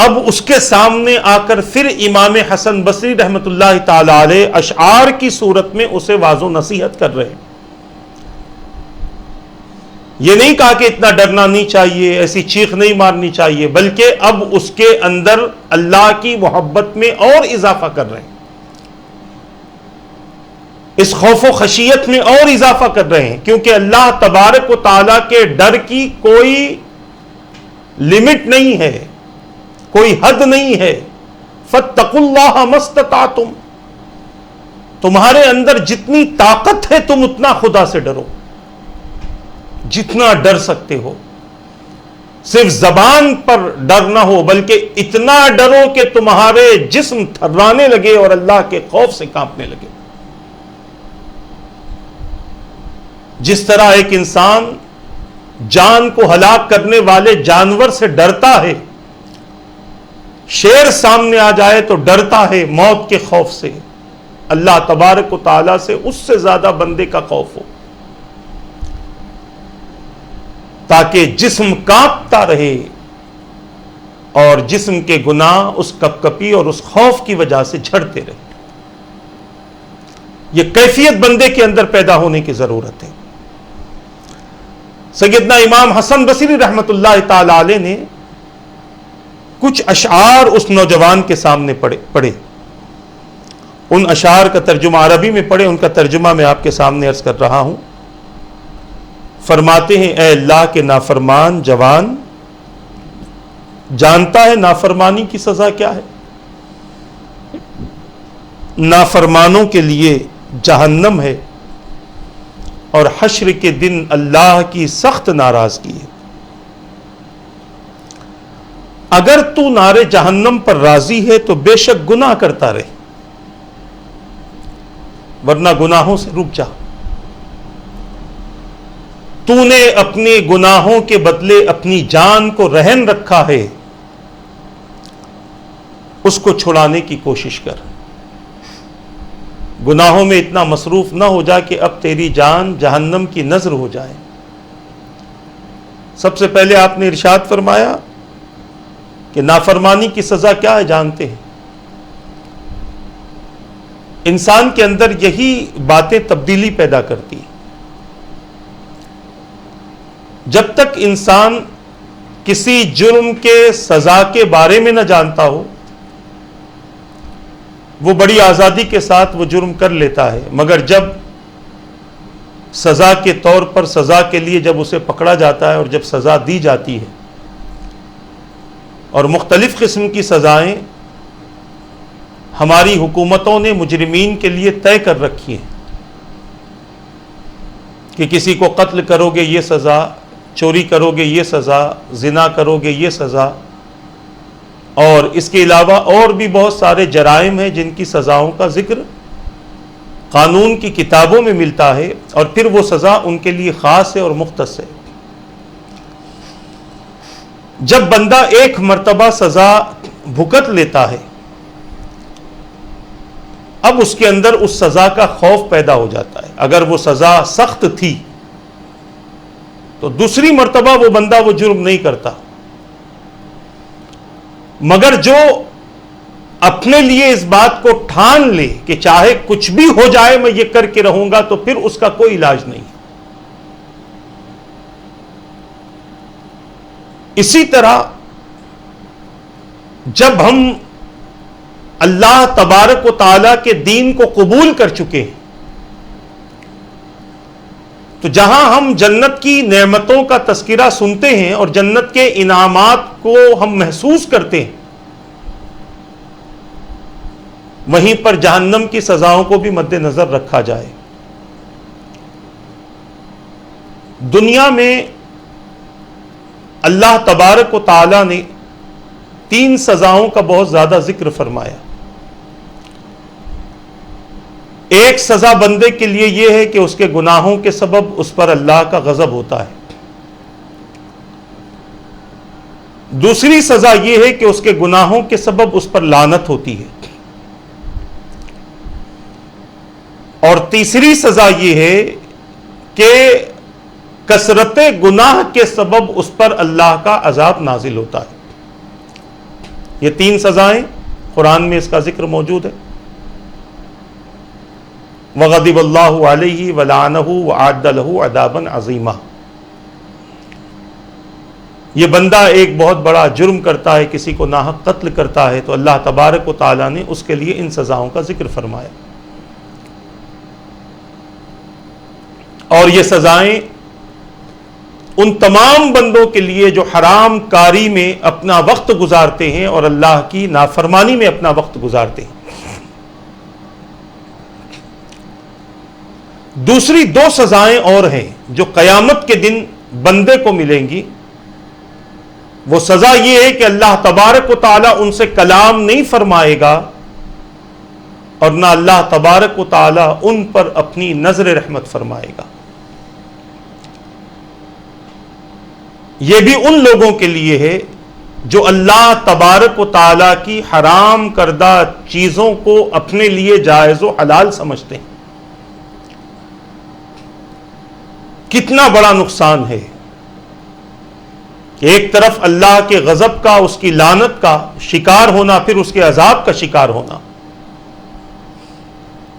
S1: اب اس کے سامنے آ کر پھر امام حسن بصری رحمۃ اللہ تعالی علیہ اشعار کی صورت میں اسے واعظ و نصیحت کر رہے ہیں. یہ نہیں کہا کہ اتنا ڈرنا نہیں چاہیے، ایسی چیخ نہیں مارنی چاہیے، بلکہ اب اس کے اندر اللہ کی محبت میں اور اضافہ کر رہے ہیں، اس خوف و خشیت میں اور اضافہ کر رہے ہیں، کیونکہ اللہ تبارک و تعالیٰ کے ڈر کی کوئی لمٹ نہیں ہے، کوئی حد نہیں ہے. فاتقوا اللہ ما استطعتم، تمہارے اندر جتنی طاقت ہے تم اتنا خدا سے ڈرو، جتنا ڈر سکتے ہو. صرف زبان پر ڈر نہ ہو بلکہ اتنا ڈرو کہ تمہارے جسم تھرانے لگے اور اللہ کے خوف سے کانپنے لگے. جس طرح ایک انسان جان کو ہلاک کرنے والے جانور سے ڈرتا ہے، شیر سامنے آ جائے تو ڈرتا ہے موت کے خوف سے، اللہ تبارک و تعالیٰ سے اس سے زیادہ بندے کا خوف ہو تاکہ جسم کانپتا رہے اور جسم کے گناہ اس کپکپی اور اس خوف کی وجہ سے جھڑتے رہے. یہ کیفیت بندے کے اندر پیدا ہونے کی ضرورت ہے. سیدنا امام حسن بصری رحمۃ اللہ تعالی علیہ نے کچھ اشعار اس نوجوان کے سامنے پڑھے. ان اشعار کا ترجمہ عربی میں پڑھے، ان کا ترجمہ میں آپ کے سامنے عرض کر رہا ہوں. فرماتے ہیں اے اللہ کے نافرمان جوان، جانتا ہے نافرمانی کی سزا کیا ہے؟ نافرمانوں کے لیے جہنم ہے اور حشر کے دن اللہ کی سخت ناراضگی ہے. اگر تو نار جہنم پر راضی ہے تو بے شک گناہ کرتا رہے، ورنہ گناہوں سے رک جا. تو نے اپنے گناہوں کے بدلے اپنی جان کو رہن رکھا ہے، اس کو چھڑانے کی کوشش کر. گناہوں میں اتنا مصروف نہ ہو جا کہ اب تیری جان جہنم کی نذر ہو جائے. سب سے پہلے آپ نے ارشاد فرمایا کہ نافرمانی کی سزا کیا ہے جانتے ہیں. انسان کے اندر یہی باتیں تبدیلی پیدا کرتی ہیں. جب تک انسان کسی جرم کے سزا کے بارے میں نہ جانتا ہو وہ بڑی آزادی کے ساتھ وہ جرم کر لیتا ہے، مگر جب سزا کے طور پر سزا کے لیے جب اسے پکڑا جاتا ہے اور جب سزا دی جاتی ہے، اور مختلف قسم کی سزائیں ہماری حکومتوں نے مجرمین کے لیے طے کر رکھی ہیں کہ کسی کو قتل کرو گے یہ سزا، چوری کرو گے یہ سزا، زنا کرو گے یہ سزا، اور اس کے علاوہ اور بھی بہت سارے جرائم ہیں جن کی سزاؤں کا ذکر قانون کی کتابوں میں ملتا ہے، اور پھر وہ سزا ان کے لیے خاص ہے اور مختص ہے. جب بندہ ایک مرتبہ سزا بھگت لیتا ہے اب اس کے اندر اس سزا کا خوف پیدا ہو جاتا ہے. اگر وہ سزا سخت تھی تو دوسری مرتبہ وہ بندہ وہ جرم نہیں کرتا، مگر جو اپنے لیے اس بات کو ٹھان لے کہ چاہے کچھ بھی ہو جائے میں یہ کر کے رہوں گا، تو پھر اس کا کوئی علاج نہیں۔ اسی طرح جب ہم اللہ تبارک و تعالی کے دین کو قبول کر چکے ہیں، تو جہاں ہم جنت کی نعمتوں کا تذکرہ سنتے ہیں اور جنت کے انعامات کو ہم محسوس کرتے ہیں، وہیں پر جہنم کی سزاؤں کو بھی مد نظر رکھا جائے۔ دنیا میں اللہ تبارک و تعالی نے 3 سزاؤں کا بہت زیادہ ذکر فرمایا۔ ایک سزا بندے کے لیے یہ ہے کہ اس کے گناہوں کے سبب اس پر اللہ کا غضب ہوتا ہے۔ دوسری سزا یہ ہے کہ اس کے گناہوں کے سبب اس پر لعنت ہوتی ہے۔ اور تیسری سزا یہ ہے کہ کثرت گناہ کے سبب اس پر اللہ کا عذاب نازل ہوتا ہے۔ یہ 3 سزائیں قرآن میں اس کا ذکر موجود ہے۔ وغضب اللہ علیہ ولعنہ وأعد له عذابا عظیما۔ یہ بندہ ایک بہت بڑا جرم کرتا ہے، کسی کو ناحق قتل کرتا ہے، تو اللہ تبارک و تعالیٰ نے اس کے لیے ان سزاؤں کا ذکر فرمایا۔ اور یہ سزائیں ان تمام بندوں کے لیے جو حرام کاری میں اپنا وقت گزارتے ہیں اور اللہ کی نافرمانی میں اپنا وقت گزارتے ہیں۔ دوسری 2 سزائیں اور ہیں جو قیامت کے دن بندے کو ملیں گی۔ وہ سزا یہ ہے کہ اللہ تبارک و تعالیٰ ان سے کلام نہیں فرمائے گا، اور نہ اللہ تبارک و تعالیٰ ان پر اپنی نظر رحمت فرمائے گا۔ یہ بھی ان لوگوں کے لیے ہے جو اللہ تبارک و تعالیٰ کی حرام کردہ چیزوں کو اپنے لیے جائز و حلال سمجھتے ہیں۔ کتنا بڑا نقصان ہے کہ ایک طرف اللہ کے غضب کا، اس کی لعنت کا شکار ہونا، پھر اس کے عذاب کا شکار ہونا۔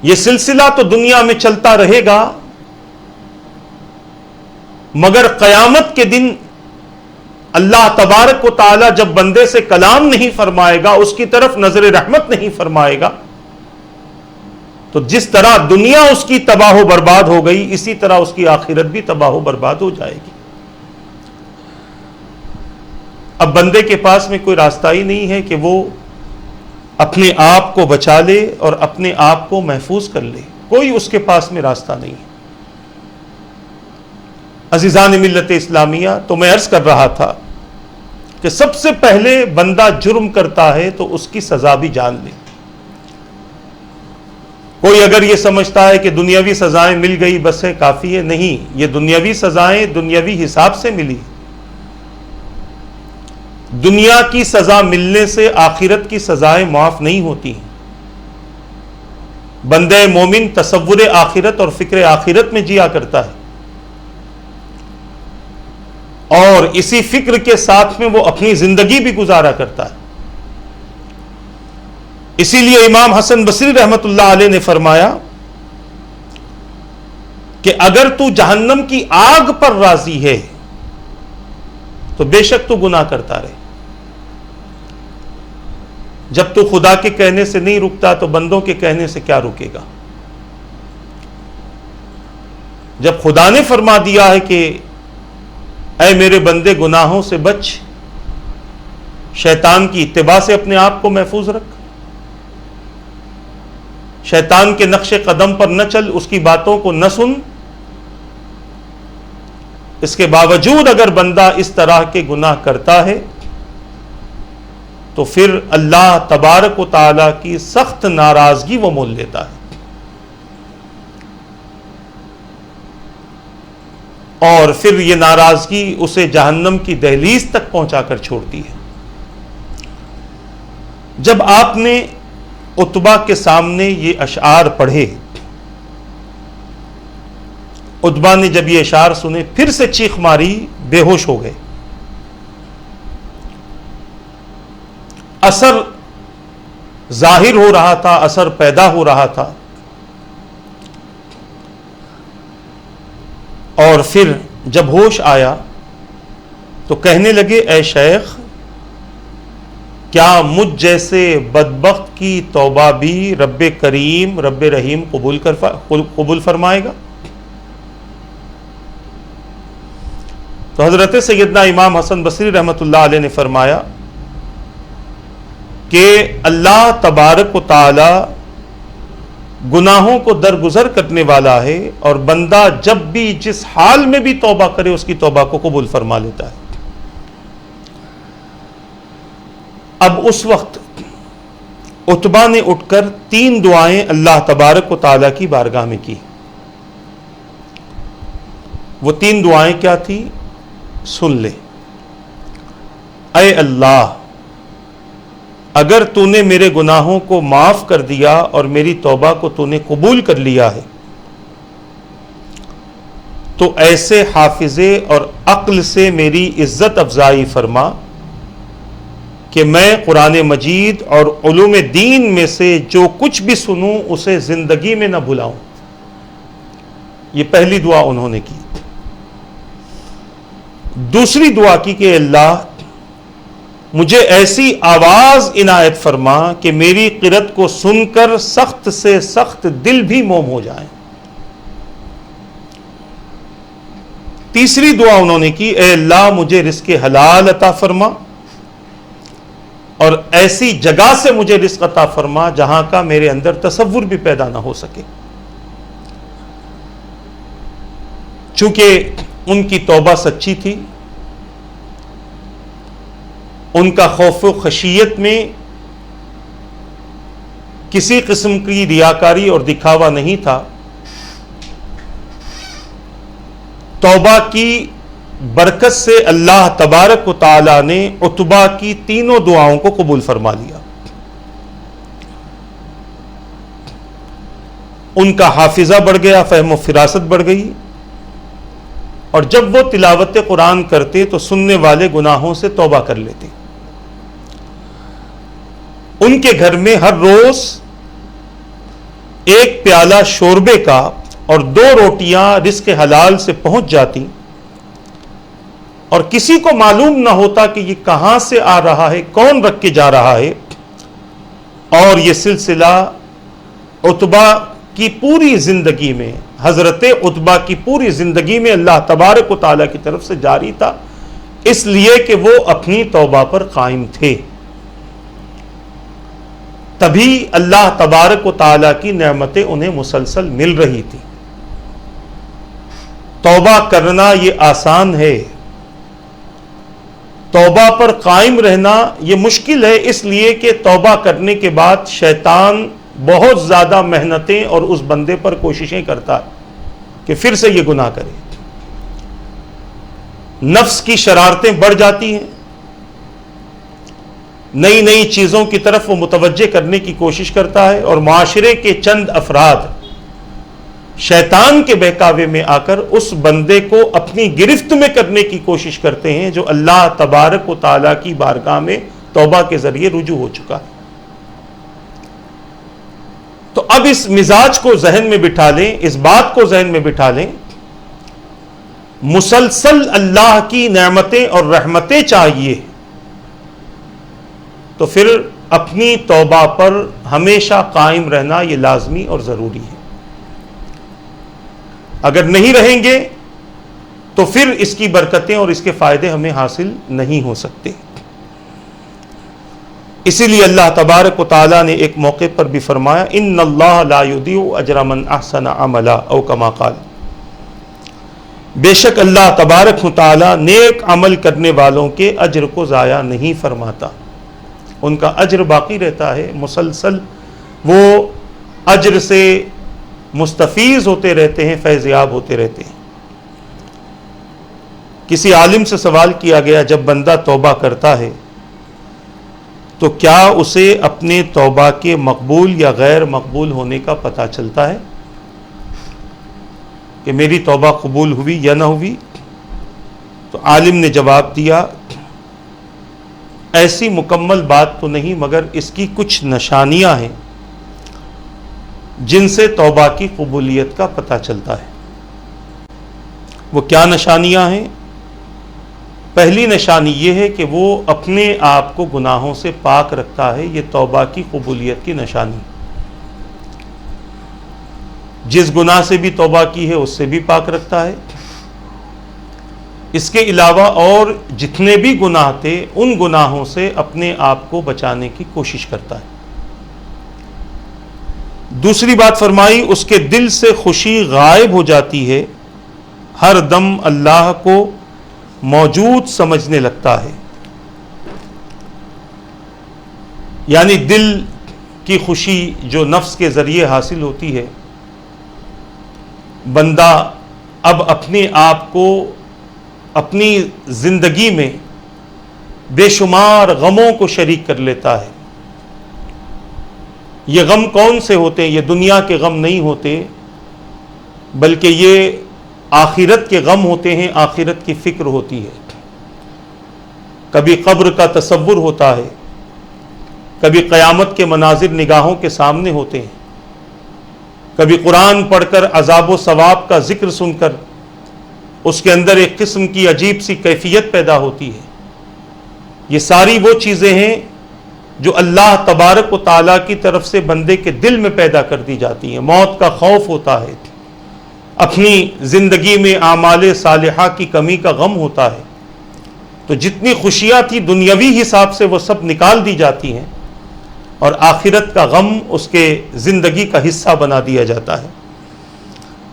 S1: یہ سلسلہ تو دنیا میں چلتا رہے گا، مگر قیامت کے دن اللہ تبارک و تعالی جب بندے سے کلام نہیں فرمائے گا، اس کی طرف نظر رحمت نہیں فرمائے گا، تو جس طرح دنیا اس کی تباہ و برباد ہو گئی، اسی طرح اس کی آخرت بھی تباہ و برباد ہو جائے گی۔ اب بندے کے پاس میں کوئی راستہ ہی نہیں ہے کہ وہ اپنے آپ کو بچا لے اور اپنے آپ کو محفوظ کر لے، کوئی اس کے پاس میں راستہ نہیں ہے۔ عزیزان ملت اسلامیہ، تو میں عرض کر رہا تھا کہ سب سے پہلے بندہ جرم کرتا ہے تو اس کی سزا بھی جان لے۔ کوئی اگر یہ سمجھتا ہے کہ دنیاوی سزائیں مل گئی بس ہے، کافی ہے، نہیں، یہ دنیاوی سزائیں دنیاوی حساب سے ملی۔ دنیا کی سزا ملنے سے آخرت کی سزائیں معاف نہیں ہوتی۔ بندہ مومن تصور آخرت اور فکر آخرت میں جیا کرتا ہے، اور اسی فکر کے ساتھ میں وہ اپنی زندگی بھی گزارا کرتا ہے۔ اسی لیے امام حسن بصری رحمت اللہ علیہ نے فرمایا کہ اگر تو جہنم کی آگ پر راضی ہے تو بے شک تو گناہ کرتا رہے، جب تو خدا کے کہنے سے نہیں رکتا تو بندوں کے کہنے سے کیا رکے گا؟ جب خدا نے فرما دیا ہے کہ اے میرے بندے گناہوں سے بچ، شیطان کی اتباع سے اپنے آپ کو محفوظ رکھ، شیطان کے نقش قدم پر نہ چل، اس کی باتوں کو نہ سن، اس کے باوجود اگر بندہ اس طرح کے گناہ کرتا ہے تو پھر اللہ تبارک و تعالی کی سخت ناراضگی وہ مول لیتا ہے، اور پھر یہ ناراضگی اسے جہنم کی دہلیز تک پہنچا کر چھوڑتی ہے۔ جب آپ نے عتبہ کے سامنے یہ اشعار پڑھے، عتبہ نے جب یہ اشعار سنے پھر سے چیخ ماری، بے ہوش ہو گئے۔ اثر ظاہر ہو رہا تھا، اثر پیدا ہو رہا تھا. اور پھر جب ہوش آیا تو کہنے لگے اے شیخ، کیا مجھ جیسے بدبخت کی توبہ بھی رب کریم رب رحیم قبول فرمائے گا؟ تو حضرت سیدنا امام حسن بصری رحمۃ اللہ علیہ نے فرمایا کہ اللہ تبارک و تعالی گناہوں کو درگزر کرنے والا ہے، اور بندہ جب بھی جس حال میں بھی توبہ کرے اس کی توبہ کو قبول فرما لیتا ہے. اب اس وقت عتبہ نے اٹھ کر 3 دعائیں اللہ تبارک و تعالی کی بارگاہ میں کی. وہ 3 دعائیں کیا تھی؟ سن لے. اے اللہ، اگر تو نے میرے گناہوں کو معاف کر دیا اور میری توبہ کو تو نے قبول کر لیا ہے تو ایسے حافظے اور عقل سے میری عزت افزائی فرما کہ میں قرآن مجید اور علوم دین میں سے جو کچھ بھی سنوں اسے زندگی میں نہ بھلاؤں. یہ پہلی دعا انہوں نے کی. دوسری دعا کی کہ اللہ مجھے ایسی آواز عنایت فرما کہ میری قرأت کو سن کر سخت سے سخت دل بھی موم ہو جائیں. تیسری دعا انہوں نے کی اے اللہ مجھے رزق حلال عطا فرما اور ایسی جگہ سے مجھے رزق عطا فرما جہاں کا میرے اندر تصور بھی پیدا نہ ہو سکے. چونکہ ان کی توبہ سچی تھی، ان کا خوف و خشیت میں کسی قسم کی ریاکاری اور دکھاوا نہیں تھا. توبہ کی برکت سے اللہ تبارک و تعالی نے عتبہ کی 3 دعاؤں کو قبول فرما لیا. ان کا حافظہ بڑھ گیا، فہم و فراست بڑھ گئی، اور جب وہ تلاوت قرآن کرتے تو سننے والے گناہوں سے توبہ کر لیتے. ان کے گھر میں ہر روز 1 پیالہ شوربے کا اور 2 روٹیاں رزق حلال سے پہنچ جاتی، اور کسی کو معلوم نہ ہوتا کہ یہ کہاں سے آ رہا ہے، کون رکھ کے جا رہا ہے. اور یہ سلسلہ عتبہ کی پوری زندگی میں، حضرت عتبہ کی پوری زندگی میں اللہ تبارک و تعالیٰ کی طرف سے جاری تھا، اس لیے کہ وہ اپنی توبہ پر قائم تھے. تبھی اللہ تبارک و تعالیٰ کی نعمتیں انہیں مسلسل مل رہی تھی. توبہ کرنا یہ آسان ہے، توبہ پر قائم رہنا یہ مشکل ہے، اس لیے کہ توبہ کرنے کے بعد شیطان بہت زیادہ محنتیں اور اس بندے پر کوششیں کرتا ہے کہ پھر سے یہ گناہ کرے. نفس کی شرارتیں بڑھ جاتی ہیں، نئی نئی چیزوں کی طرف وہ متوجہ کرنے کی کوشش کرتا ہے، اور معاشرے کے چند افراد شیطان کے بہکاوے میں آ کر اس بندے کو اپنی گرفت میں کرنے کی کوشش کرتے ہیں جو اللہ تبارک و تعالیٰ کی بارگاہ میں توبہ کے ذریعے رجوع ہو چکا ہے. تو اب اس مزاج کو ذہن میں بٹھا لیں، اس بات کو ذہن میں بٹھا لیں، مسلسل اللہ کی نعمتیں اور رحمتیں چاہیے تو پھر اپنی توبہ پر ہمیشہ قائم رہنا یہ لازمی اور ضروری ہے. اگر نہیں رہیں گے تو پھر اس کی برکتیں اور اس کے فائدے ہمیں حاصل نہیں ہو سکتے. اسی لیے اللہ تبارک و تعالیٰ نے ایک موقع پر بھی فرمایا ان اللہ لا یضیع اجر من احسن عملا او کما قال، بے شک اللہ تبارک و تعالیٰ نیک عمل کرنے والوں کے اجر کو ضائع نہیں فرماتا، ان کا اجر باقی رہتا ہے، مسلسل وہ اجر سے مستفیض ہوتے رہتے ہیں، فیض یاب ہوتے رہتے ہیں. کسی عالم سے سوال کیا گیا جب بندہ توبہ کرتا ہے تو کیا اسے اپنے توبہ کے مقبول یا غیر مقبول ہونے کا پتہ چلتا ہے کہ میری توبہ قبول ہوئی یا نہ ہوئی؟ تو عالم نے جواب دیا ایسی مکمل بات تو نہیں مگر اس کی کچھ نشانیاں ہیں جن سے توبہ کی قبولیت کا پتہ چلتا ہے۔ وہ کیا نشانیاں ہیں؟ پہلی نشانی یہ ہے کہ وہ اپنے آپ کو گناہوں سے پاک رکھتا ہے، یہ توبہ کی قبولیت کی نشانی۔ جس گناہ سے بھی توبہ کی ہے اس سے بھی پاک رکھتا ہے، اس کے علاوہ اور جتنے بھی گناہ تھے ان گناہوں سے اپنے آپ کو بچانے کی کوشش کرتا ہے۔ دوسری بات فرمائی، اس کے دل سے خوشی غائب ہو جاتی ہے، ہر دم اللہ کو موجود سمجھنے لگتا ہے۔ یعنی دل کی خوشی جو نفس کے ذریعے حاصل ہوتی ہے، بندہ اب اپنے آپ کو اپنی زندگی میں بے شمار غموں کو شریک کر لیتا ہے۔ یہ غم کون سے ہوتے ہیں؟ یہ دنیا کے غم نہیں ہوتے، بلکہ یہ آخرت کے غم ہوتے ہیں، آخرت کی فکر ہوتی ہے۔ کبھی قبر کا تصور ہوتا ہے، کبھی قیامت کے مناظر نگاہوں کے سامنے ہوتے ہیں، کبھی قرآن پڑھ کر عذاب و ثواب کا ذکر سن کر اس کے اندر ایک قسم کی عجیب سی کیفیت پیدا ہوتی ہے۔ یہ ساری وہ چیزیں ہیں جو اللہ تبارک و تعالیٰ کی طرف سے بندے کے دل میں پیدا کر دی جاتی ہیں۔ موت کا خوف ہوتا ہے، اپنی زندگی میں اعمال صالحہ کی کمی کا غم ہوتا ہے، تو جتنی خوشیاں تھی دنیاوی حساب سے وہ سب نکال دی جاتی ہیں اور آخرت کا غم اس کے زندگی کا حصہ بنا دیا جاتا ہے۔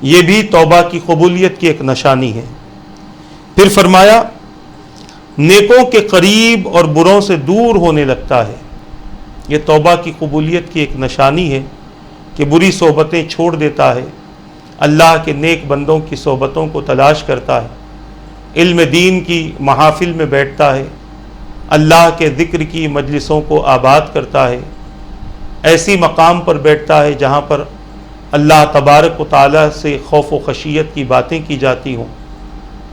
S1: یہ بھی توبہ کی قبولیت کی ایک نشانی ہے۔ پھر فرمایا نیکوں کے قریب اور بروں سے دور ہونے لگتا ہے۔ یہ توبہ کی قبولیت کی ایک نشانی ہے کہ بری صحبتیں چھوڑ دیتا ہے، اللہ کے نیک بندوں کی صحبتوں کو تلاش کرتا ہے، علم دین کی محافل میں بیٹھتا ہے، اللہ کے ذکر کی مجلسوں کو آباد کرتا ہے، ایسی مقام پر بیٹھتا ہے جہاں پر اللہ تبارک و تعالیٰ سے خوف و خشیت کی باتیں کی جاتی ہوں،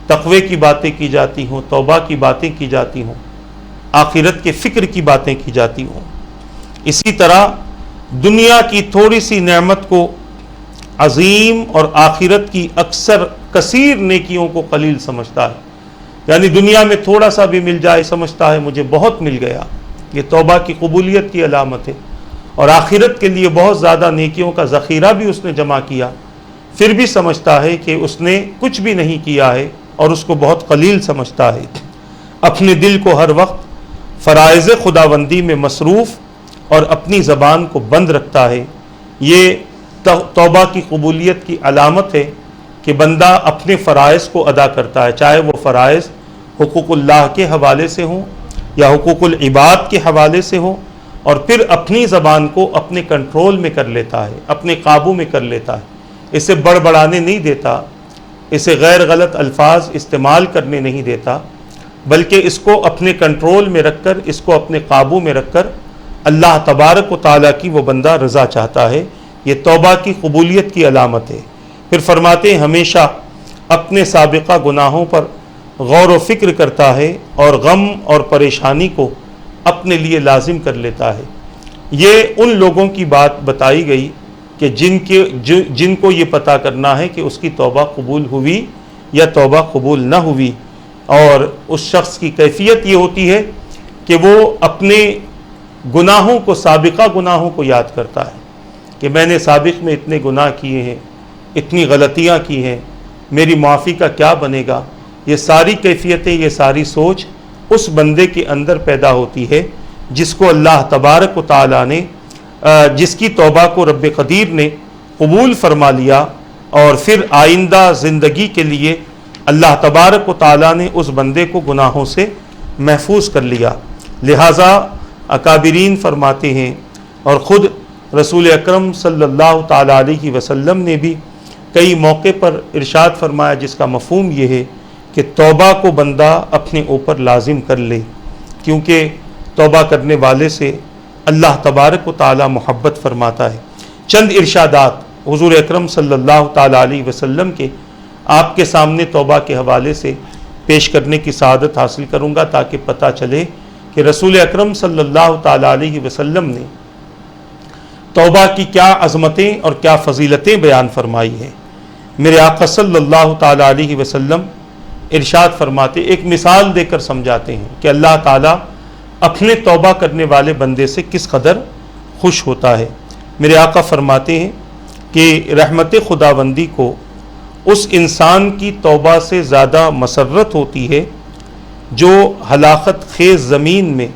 S1: تقوی کی باتیں کی جاتی ہوں، توبہ کی باتیں کی جاتی ہوں، آخرت کے فکر کی باتیں کی جاتی ہوں۔ اسی طرح دنیا کی تھوڑی سی نعمت کو عظیم اور آخرت کی اکثر کثیر نیکیوں کو قلیل سمجھتا ہے۔ یعنی دنیا میں تھوڑا سا بھی مل جائے سمجھتا ہے مجھے بہت مل گیا، یہ توبہ کی قبولیت کی علامت ہے۔ اور آخرت کے لیے بہت زیادہ نیکیوں کا ذخیرہ بھی اس نے جمع کیا، پھر بھی سمجھتا ہے کہ اس نے کچھ بھی نہیں کیا ہے اور اس کو بہت قلیل سمجھتا ہے۔ اپنے دل کو ہر وقت فرائض خداوندی میں مصروف اور اپنی زبان کو بند رکھتا ہے۔ یہ توبہ کی قبولیت کی علامت ہے کہ بندہ اپنے فرائض کو ادا کرتا ہے، چاہے وہ فرائض حقوق اللہ کے حوالے سے ہوں یا حقوق العباد کے حوالے سے ہوں، اور پھر اپنی زبان کو اپنے کنٹرول میں کر لیتا ہے، اپنے قابو میں کر لیتا ہے، اسے بڑبڑانے نہیں دیتا، اسے غیر غلط الفاظ استعمال کرنے نہیں دیتا، بلکہ اس کو اپنے کنٹرول میں رکھ کر، اس کو اپنے قابو میں رکھ کر اللہ تبارک و تعالیٰ کی وہ بندہ رضا چاہتا ہے۔ یہ توبہ کی قبولیت کی علامت ہے۔ پھر فرماتے ہیں ہمیشہ اپنے سابقہ گناہوں پر غور و فکر کرتا ہے اور غم اور پریشانی کو اپنے لیے لازم کر لیتا ہے۔ یہ ان لوگوں کی بات بتائی گئی کہ جن کو یہ پتہ کرنا ہے کہ اس کی توبہ قبول ہوئی یا توبہ قبول نہ ہوئی، اور اس شخص کی کیفیت یہ ہوتی ہے کہ وہ اپنے گناہوں کو، سابقہ گناہوں کو یاد کرتا ہے کہ میں نے سابق میں اتنے گناہ کیے ہیں، اتنی غلطیاں کی ہیں، میری معافی کا کیا بنے گا۔ یہ ساری کیفیتیں، یہ ساری سوچ اس بندے کے اندر پیدا ہوتی ہے جس کو اللہ تبارک و تعالیٰ نے، جس کی توبہ کو رب قدیر نے قبول فرما لیا، اور پھر آئندہ زندگی کے لیے اللہ تبارک و تعالیٰ نے اس بندے کو گناہوں سے محفوظ کر لیا۔ لہٰذا اکابرین فرماتے ہیں، اور خود رسول اکرم صلی اللہ تعالیٰ علیہ وسلم نے بھی کئی موقع پر ارشاد فرمایا، جس کا مفہوم یہ ہے کہ توبہ کو بندہ اپنے اوپر لازم کر لے، کیونکہ توبہ کرنے والے سے اللہ تبارک و تعالیٰ محبت فرماتا ہے۔ چند ارشادات حضور اکرم صلی اللہ تعالیٰ علیہ وسلم کے آپ کے سامنے توبہ کے حوالے سے پیش کرنے کی سعادت حاصل کروں گا، تاکہ پتہ چلے کہ رسول اکرم صلی اللہ تعالی علیہ وسلم نے توبہ کی کیا عظمتیں اور کیا فضیلتیں بیان فرمائی ہیں۔ میرے آقا صلی اللہ تعالی علیہ وسلم ارشاد فرماتے، ایک مثال دے کر سمجھاتے ہیں کہ اللہ تعالیٰ اپنے توبہ کرنے والے بندے سے کس قدر خوش ہوتا ہے۔ میرے آقا فرماتے ہیں کہ رحمت خداوندی کو اس انسان کی توبہ سے زیادہ مسرت ہوتی ہے جو ہلاکت خیز زمین میں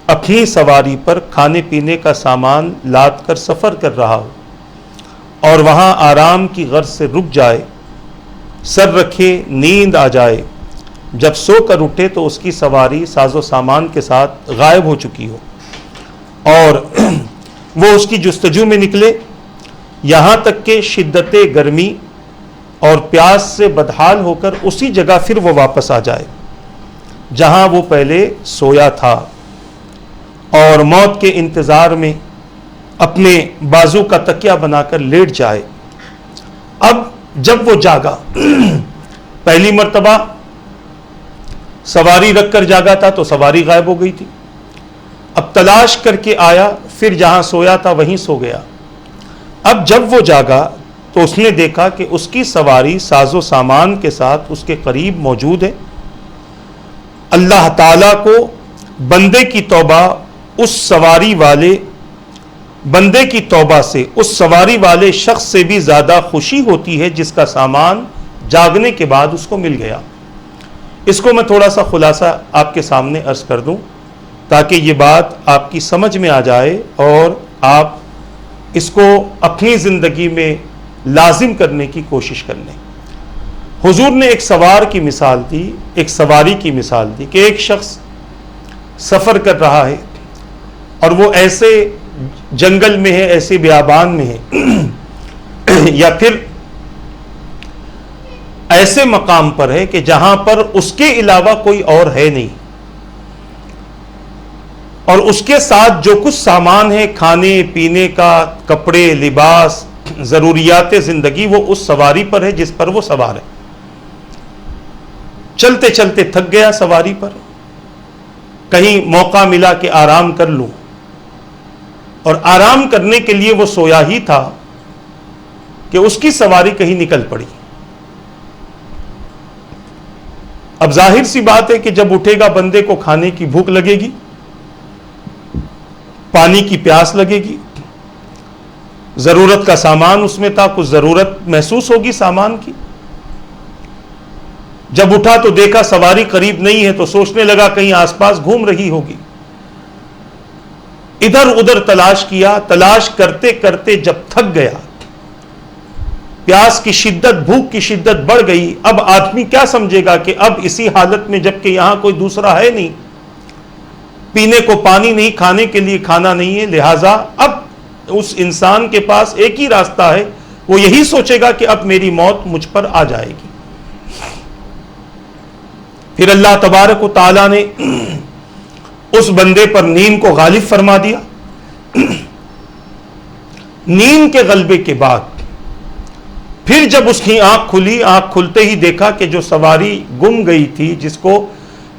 S1: اپنی سواری پر کھانے پینے کا سامان لاد کر سفر کر رہا ہو اور وہاں آرام کی غرض سے رک جائے، سر رکھے نیند آ جائے، جب سو کر اٹھے تو اس کی سواری ساز و سامان کے ساتھ غائب ہو چکی ہو اور وہ اس کی جستجو میں نکلے، یہاں تک کہ شدت گرمی اور پیاس سے بدحال ہو کر اسی جگہ پھر وہ واپس آ جائے جہاں وہ پہلے سویا تھا، اور موت کے انتظار میں اپنے بازو کا تکیہ بنا کر لیٹ جائے۔ اب جب وہ جاگا، پہلی مرتبہ سواری رکھ کر جاگا تھا تو سواری غائب ہو گئی تھی، اب تلاش کر کے آیا، پھر جہاں سویا تھا وہیں سو گیا۔ اب جب وہ جاگا تو اس نے دیکھا کہ اس کی سواری ساز و سامان کے ساتھ اس کے قریب موجود ہے۔ اللہ تعالیٰ کو بندے کی توبہ اس سواری والے بندے کی توبہ سے اس سواری والے شخص سے بھی زیادہ خوشی ہوتی ہے جس کا سامان جاگنے کے بعد اس کو مل گیا۔ اس کو میں تھوڑا سا خلاصہ آپ کے سامنے عرض کر دوں تاکہ یہ بات آپ کی سمجھ میں آ جائے اور آپ اس کو اپنی زندگی میں لازم کرنے کی کوشش کر لیں۔ حضور نے ایک سوار کی مثال دی، ایک سواری کی مثال دی کہ ایک شخص سفر کر رہا ہے اور وہ ایسے جنگل میں ہے، ایسے بیابان میں ہے یا پھر ایسے مقام پر ہے کہ جہاں پر اس کے علاوہ کوئی اور ہے نہیں، اور اس کے ساتھ جو کچھ سامان ہے کھانے پینے کا، کپڑے، لباس، ضروریات زندگی، وہ اس سواری پر ہے جس پر وہ سوار ہے۔ چلتے چلتے تھک گیا سواری پر، کہیں موقع ملا کہ آرام کر لوں، اور آرام کرنے کے لیے وہ سویا ہی تھا کہ اس کی سواری کہیں نکل پڑی۔ اب ظاہر سی بات ہے کہ جب اٹھے گا بندے کو کھانے کی بھوک لگے گی، پانی کی پیاس لگے گی، ضرورت کا سامان اس میں تھا، کچھ ضرورت محسوس ہوگی سامان کی۔ جب اٹھا تو دیکھا سواری قریب نہیں ہے تو سوچنے لگا کہیں آس پاس گھوم رہی ہوگی، ادھر ادھر تلاش کیا، تلاش کرتے کرتے جب تھک گیا، پیاس کی شدت، بھوک کی شدت بڑھ گئی، اب آدمی کیا سمجھے گا کہ اب اسی حالت میں جبکہ یہاں کوئی دوسرا ہے نہیں، پینے کو پانی نہیں، کھانے کے لیے کھانا نہیں ہے، لہذا اب اس انسان کے پاس ایک ہی راستہ ہے، وہ یہی سوچے گا کہ اب میری موت مجھ پر آ جائے گی۔ پھر اللہ تبارک و تعالیٰ نے اس بندے پر نیند کو غالب فرما دیا۔ نیند کے غلبے کے بعد پھر جب اس کی آنکھ کھلی، آنکھ کھلتے ہی دیکھا کہ جو سواری گم گئی تھی، جس کو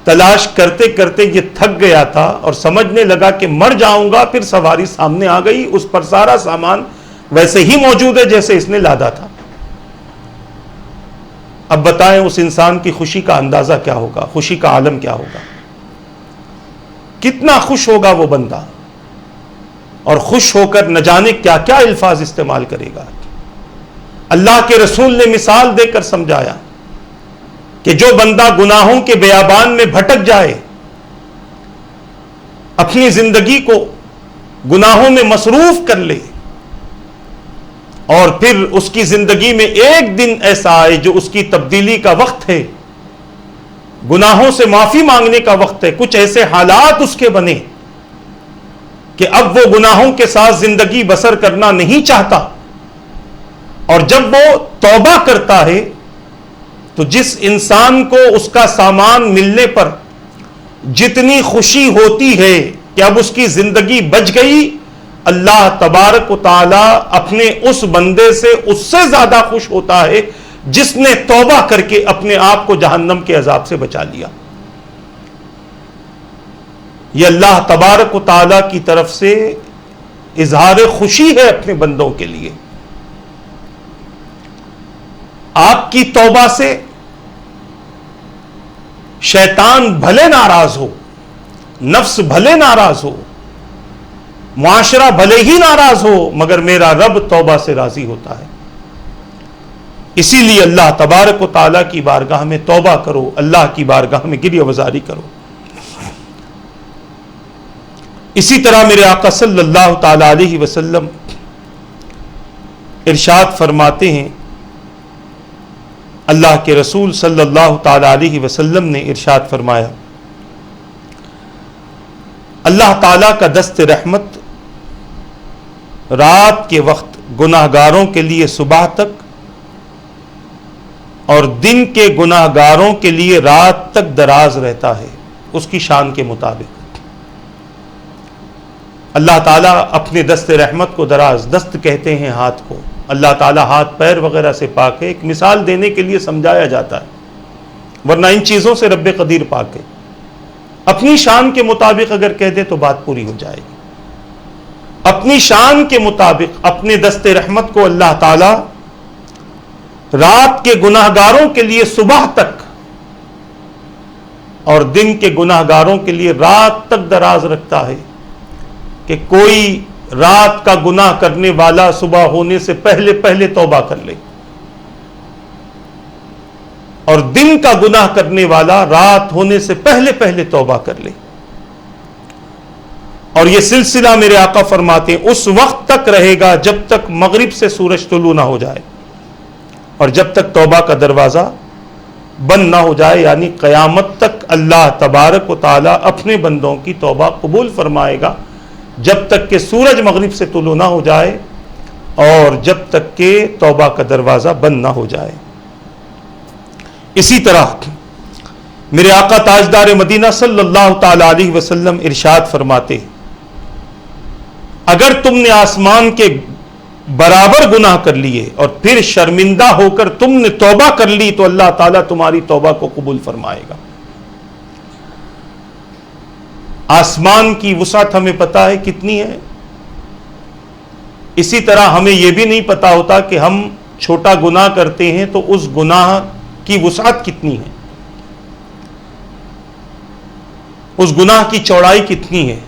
S1: تلاش کرتے کرتے یہ تھک گیا تھا اور سمجھنے لگا کہ مر جاؤں گا، پھر سواری سامنے آ گئی، اس پر سارا سامان ویسے ہی موجود ہے جیسے اس نے لادا تھا۔ اب بتائیں اس انسان کی خوشی کا اندازہ کیا ہوگا، خوشی کا عالم کیا ہوگا، کتنا خوش ہوگا وہ بندہ، اور خوش ہو کر نہ جانے کیا کیا الفاظ استعمال کرے گا۔ اللہ کے رسول نے مثال دے کر سمجھایا کہ جو بندہ گناہوں کے بیابان میں بھٹک جائے، اپنی زندگی کو گناہوں میں مصروف کر لے، اور پھر اس کی زندگی میں ایک دن ایسا آئے جو اس کی تبدیلی کا وقت ہے، گناہوں سے معافی مانگنے کا وقت ہے، کچھ ایسے حالات اس کے بنے کہ اب وہ گناہوں کے ساتھ زندگی بسر کرنا نہیں چاہتا، اور جب وہ توبہ کرتا ہے تو جس انسان کو اس کا سامان ملنے پر جتنی خوشی ہوتی ہے کہ اب اس کی زندگی بچ گئی، اللہ تبارک و تعالی اپنے اس بندے سے اس سے زیادہ خوش ہوتا ہے جس نے توبہ کر کے اپنے آپ کو جہنم کے عذاب سے بچا لیا۔ یہ اللہ تبارک و تعالیٰ کی طرف سے اظہار خوشی ہے اپنے بندوں کے لیے. آپ کی توبہ سے شیطان بھلے ناراض ہو، نفس بھلے ناراض ہو، معاشرہ بھلے ہی ناراض ہو، مگر میرا رب توبہ سے راضی ہوتا ہے. اسی لیے اللہ تبارک و تعالیٰ کی بارگاہ میں توبہ کرو، اللہ کی بارگاہ میں گریہ وزاری کرو. اسی طرح میرے آقا صلی اللہ تعالی علیہ وسلم ارشاد فرماتے ہیں، اللہ کے رسول صلی اللہ تعالی علیہ وسلم نے ارشاد فرمایا، اللہ تعالیٰ کا دست رحمت رات کے وقت گناہگاروں کے لیے صبح تک اور دن کے گناہگاروں کے لیے رات تک دراز رہتا ہے، اس کی شان کے مطابق. اللہ تعالیٰ اپنے دست رحمت کو دراز، دست کہتے ہیں ہاتھ کو، اللہ تعالیٰ ہاتھ پیر وغیرہ سے پاک ہے. ایک مثال دینے کے لیے سمجھایا جاتا ہے، ورنہ ان چیزوں سے رب قدیر پاک ہے. اپنی شان کے مطابق اگر کہہ دے تو بات پوری ہو جائے گی. اپنی شان کے مطابق اپنے دست رحمت کو اللہ تعالیٰ رات کے گناہگاروں کے لیے صبح تک اور دن کے گناہگاروں کے لیے رات تک دراز رکھتا ہے کہ کوئی رات کا گناہ کرنے والا صبح ہونے سے پہلے پہلے توبہ کر لے، اور دن کا گناہ کرنے والا رات ہونے سے پہلے پہلے توبہ کر لے. اور یہ سلسلہ میرے آقا فرماتے ہیں اس وقت تک رہے گا جب تک مغرب سے سورج طلوع نہ ہو جائے، اور جب تک توبہ کا دروازہ بند نہ ہو جائے، یعنی قیامت تک اللہ تبارک و تعالی اپنے بندوں کی توبہ قبول فرمائے گا جب تک کہ سورج مغرب سے طلوع نہ ہو جائے اور جب تک کہ توبہ کا دروازہ بند نہ ہو جائے. اسی طرح میرے آقا تاجدار مدینہ صلی اللہ تعالی علیہ وسلم ارشاد فرماتے، اگر تم نے آسمان کے برابر گناہ کر لیے اور پھر شرمندہ ہو کر تم نے توبہ کر لی تو اللہ تعالیٰ تمہاری توبہ کو قبول فرمائے گا. آسمان کی وسعت ہمیں پتہ ہے کتنی ہے، اسی طرح ہمیں یہ بھی نہیں پتا ہوتا کہ ہم چھوٹا گناہ کرتے ہیں تو اس گناہ کی وسعت کتنی ہے، اس گناہ کی چوڑائی کتنی ہے.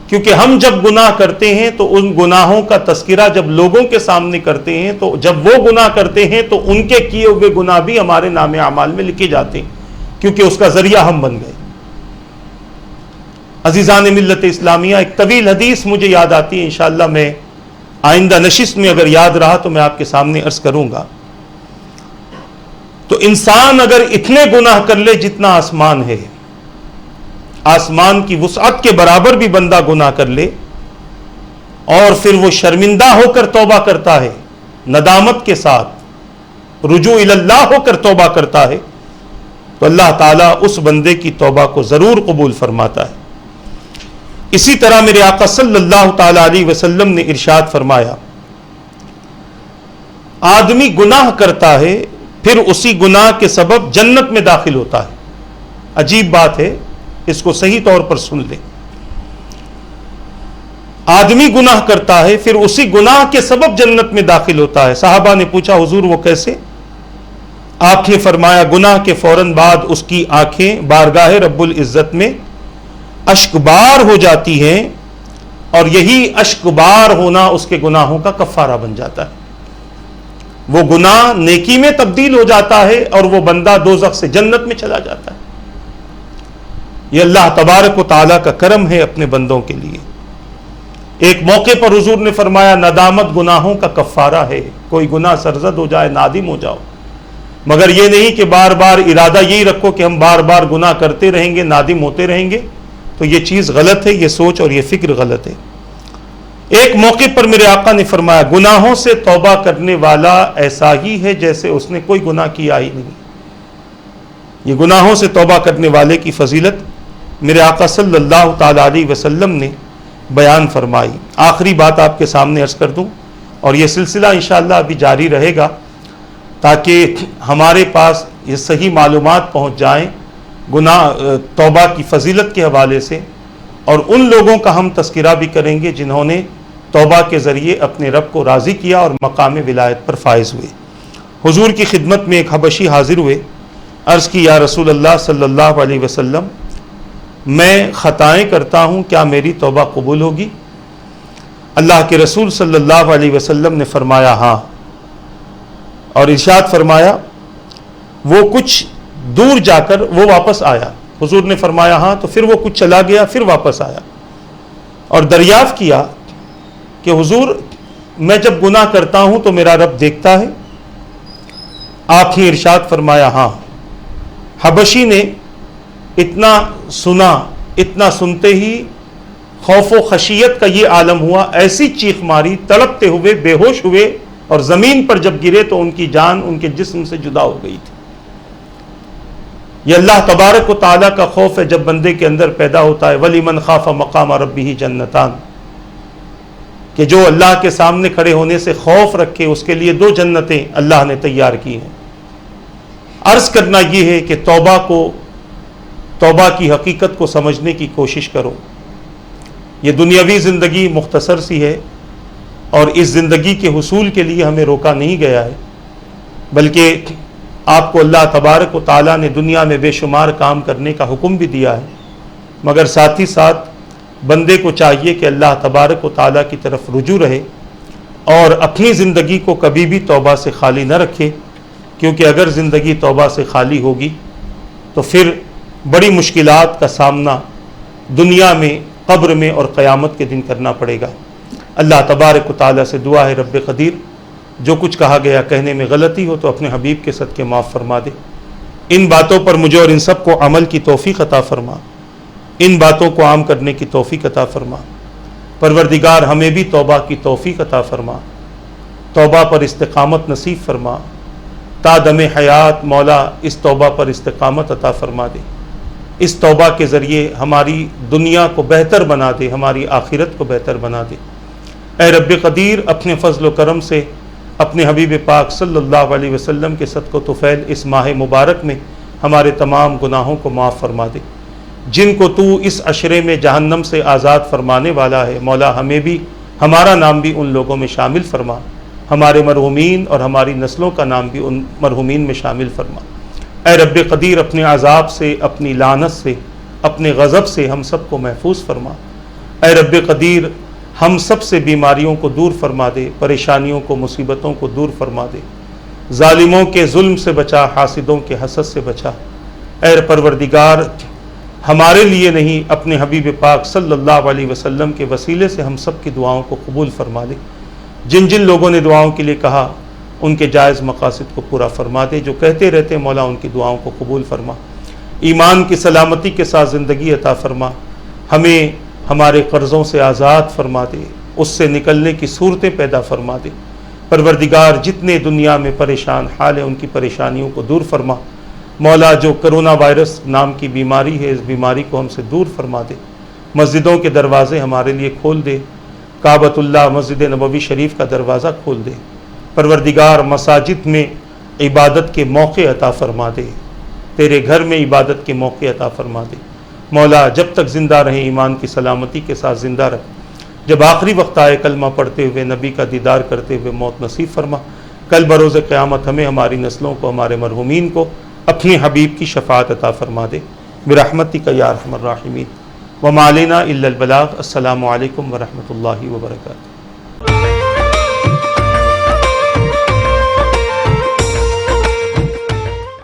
S1: کیونکہ ہم جب گناہ کرتے ہیں تو ان گناہوں کا تذکرہ جب لوگوں کے سامنے کرتے ہیں تو جب وہ گناہ کرتے ہیں تو ان کے کیے ہوئے گناہ بھی ہمارے نام اعمال میں لکھے جاتے ہیں، کیونکہ اس کا ذریعہ ہم بن گئے. عزیزان ملت اسلامیہ، ایک طویل حدیث مجھے یاد آتی ہے، انشاءاللہ میں آئندہ نشست میں اگر یاد رہا تو میں آپ کے سامنے عرض کروں گا. تو انسان اگر اتنے گناہ کر لے جتنا آسمان ہے، آسمان کی وسعت کے برابر بھی بندہ گناہ کر لے اور پھر وہ شرمندہ ہو کر توبہ کرتا ہے، ندامت کے ساتھ رجوع اللہ ہو کر توبہ کرتا ہے، تو اللہ تعالیٰ اس بندے کی توبہ کو ضرور قبول فرماتا ہے. اسی طرح میرے آقا صلی اللہ تعالی علیہ وسلم نے ارشاد فرمایا، آدمی گناہ کرتا ہے پھر اسی گناہ کے سبب جنت میں داخل ہوتا ہے. عجیب بات ہے، اس کو صحیح طور پر سن لیں. آدمی گناہ کرتا ہے پھر اسی گناہ کے سبب جنت میں داخل ہوتا ہے. صحابہ نے پوچھا حضور وہ کیسے؟ آپ نے فرمایا گناہ کے فوراً بعد اس کی آنکھیں بارگاہ رب العزت میں اشک بار ہو جاتی ہیں اور یہی اشک بار ہونا اس کے گناہوں کا کفارہ بن جاتا ہے. وہ گناہ نیکی میں تبدیل ہو جاتا ہے اور وہ بندہ دوزخ سے جنت میں چلا جاتا ہے. یہ اللہ تبارک و تعالیٰ کا کرم ہے اپنے بندوں کے لیے. ایک موقع پر حضور نے فرمایا ندامت گناہوں کا کفارہ ہے. کوئی گناہ سرزد ہو جائے، نادم ہو جاؤ، مگر یہ نہیں کہ بار بار ارادہ یہی رکھو کہ ہم بار بار گناہ کرتے رہیں گے، نادم ہوتے رہیں گے. تو یہ چیز غلط ہے، یہ سوچ اور یہ فکر غلط ہے. ایک موقع پر میرے آقا نے فرمایا گناہوں سے توبہ کرنے والا ایسا ہی ہے جیسے اس نے کوئی گناہ کیا ہی نہیں. یہ گناہوں سے توبہ کرنے والے کی فضیلت میرے آقا صلی اللہ تعالی علیہ وسلم نے بیان فرمائی. آخری بات آپ کے سامنے عرض کر دوں، اور یہ سلسلہ انشاءاللہ ابھی جاری رہے گا تاکہ ہمارے پاس یہ صحیح معلومات پہنچ جائیں توبہ کی فضیلت کے حوالے سے، اور ان لوگوں کا ہم تذکرہ بھی کریں گے جنہوں نے توبہ کے ذریعے اپنے رب کو راضی کیا اور مقام ولایت پر فائز ہوئے۔ حضور کی خدمت میں ایک حبشی حاضر ہوئے، عرض کی یا رسول اللہ صلی اللہ علیہ وسلم، میں خطائیں کرتا ہوں، کیا میری توبہ قبول ہوگی؟ اللہ کے رسول صلی اللہ علیہ وسلم نے فرمایا ہاں، اور ارشاد فرمایا وہ کچھ دور جا کر وہ واپس آیا۔ حضور نے فرمایا ہاں، تو پھر وہ کچھ چلا گیا، پھر واپس آیا اور دریافت کیا کہ حضور میں جب گناہ کرتا ہوں تو میرا رب دیکھتا ہے؟ آپ نے ارشاد فرمایا ہاں۔ حبشی نے اتنا سنا، اتنا سنتے ہی خوف و خشیت کا یہ عالم ہوا، ایسی چیخ ماری، تڑپتے ہوئے بے ہوش ہوئے، اور زمین پر جب گرے تو ان کی جان ان کے جسم سے جدا ہو گئی تھی۔ یہ اللہ تبارک و تعالیٰ کا خوف ہے جب بندے کے اندر پیدا ہوتا ہے۔ وَلِمَنْ خَافَ مَقَامَ رَبِّهِ جَنَّتَانِ، کہ جو اللہ کے سامنے کھڑے ہونے سے خوف رکھے اس کے لیے 2 جنتیں اللہ نے تیار کی ہیں۔ عرض کرنا یہ ہے کہ توبہ کی حقیقت کو سمجھنے کی کوشش کرو۔ یہ دنیاوی زندگی مختصر سی ہے، اور اس زندگی کے حصول کے لیے ہمیں روکا نہیں گیا ہے، بلکہ آپ کو اللہ تبارک و تعالیٰ نے دنیا میں بے شمار کام کرنے کا حکم بھی دیا ہے، مگر ساتھ ہی ساتھ بندے کو چاہیے کہ اللہ تبارک و تعالیٰ کی طرف رجوع رہے اور اپنی زندگی کو کبھی بھی توبہ سے خالی نہ رکھے، کیونکہ اگر زندگی توبہ سے خالی ہوگی تو پھر بڑی مشکلات کا سامنا دنیا میں، قبر میں اور قیامت کے دن کرنا پڑے گا۔ اللہ تبارک و تعالیٰ سے دعا ہے رب قدیر جو کچھ کہا گیا کہنے میں غلطی ہو تو اپنے حبیب کے صدقے معاف فرما دے، ان باتوں پر مجھے اور ان سب کو عمل کی توفیق عطا فرما، ان باتوں کو عام کرنے کی توفیق عطا فرما۔ پروردگار ہمیں بھی توبہ کی توفیق عطا فرما، توبہ پر استقامت نصیب فرما، تا دم حیات مولا اس توبہ پر استقامت عطا فرما دے، اس توبہ کے ذریعے ہماری دنیا کو بہتر بنا دے، ہماری آخرت کو بہتر بنا دے۔ اے رب قدیر اپنے فضل و کرم سے اپنے حبیب پاک صلی اللہ علیہ وسلم کے صدق و طفیل اس ماہ مبارک میں ہمارے تمام گناہوں کو معاف فرما دے۔ جن کو تو اس عشرے میں جہنم سے آزاد فرمانے والا ہے، مولا ہمیں بھی، ہمارا نام بھی ان لوگوں میں شامل فرما، ہمارے مرحومین اور ہماری نسلوں کا نام بھی ان مرحومین میں شامل فرما۔ اے رب قدیر اپنے عذاب سے، اپنی لعنت سے، اپنے غضب سے ہم سب کو محفوظ فرما۔ اے رب قدیر ہم سب سے بیماریوں کو دور فرما دے، پریشانیوں کو، مصیبتوں کو دور فرما دے، ظالموں کے ظلم سے بچا، حاسدوں کے حسد سے بچا۔ اے پروردگار ہمارے لیے نہیں، اپنے حبیب پاک صلی اللہ علیہ وسلم کے وسیلے سے ہم سب کی دعاؤں کو قبول فرما دے۔ جن جن لوگوں نے دعاؤں کے لیے کہا ان کے جائز مقاصد کو پورا فرما دے، جو کہتے رہتے مولا ان کی دعاؤں کو قبول فرما۔ ایمان کی سلامتی کے ساتھ زندگی عطا فرما، ہمیں ہمارے قرضوں سے آزاد فرما دے، اس سے نکلنے کی صورتیں پیدا فرما دے۔ پروردگار جتنے دنیا میں پریشان حال ہیں ان کی پریشانیوں کو دور فرما۔ مولا جو کرونا وائرس نام کی بیماری ہے اس بیماری کو ہم سے دور فرما دے۔ مسجدوں کے دروازے ہمارے لیے کھول دے، کعبۃ اللہ مسجد نبوی شریف کا دروازہ کھول دے۔ پروردگار مساجد میں عبادت کے موقع عطا فرما دے، تیرے گھر میں عبادت کے موقع عطا فرما دے۔ مولا جب تک زندہ رہیں ایمان کی سلامتی کے ساتھ زندہ رکھ، جب آخری وقت آئے کلمہ پڑھتے ہوئے نبی کا دیدار کرتے ہوئے موت نصیب فرما۔ کل بروز قیامت ہمیں، ہماری نسلوں کو، ہمارے مرحومین کو اپنے حبیب کی شفاعت عطا فرما دے برحمتک یا ارحم الراحمین۔ وما علینا الا البلاغ۔ السلام علیکم ورحمۃ اللہ وبرکاتہ۔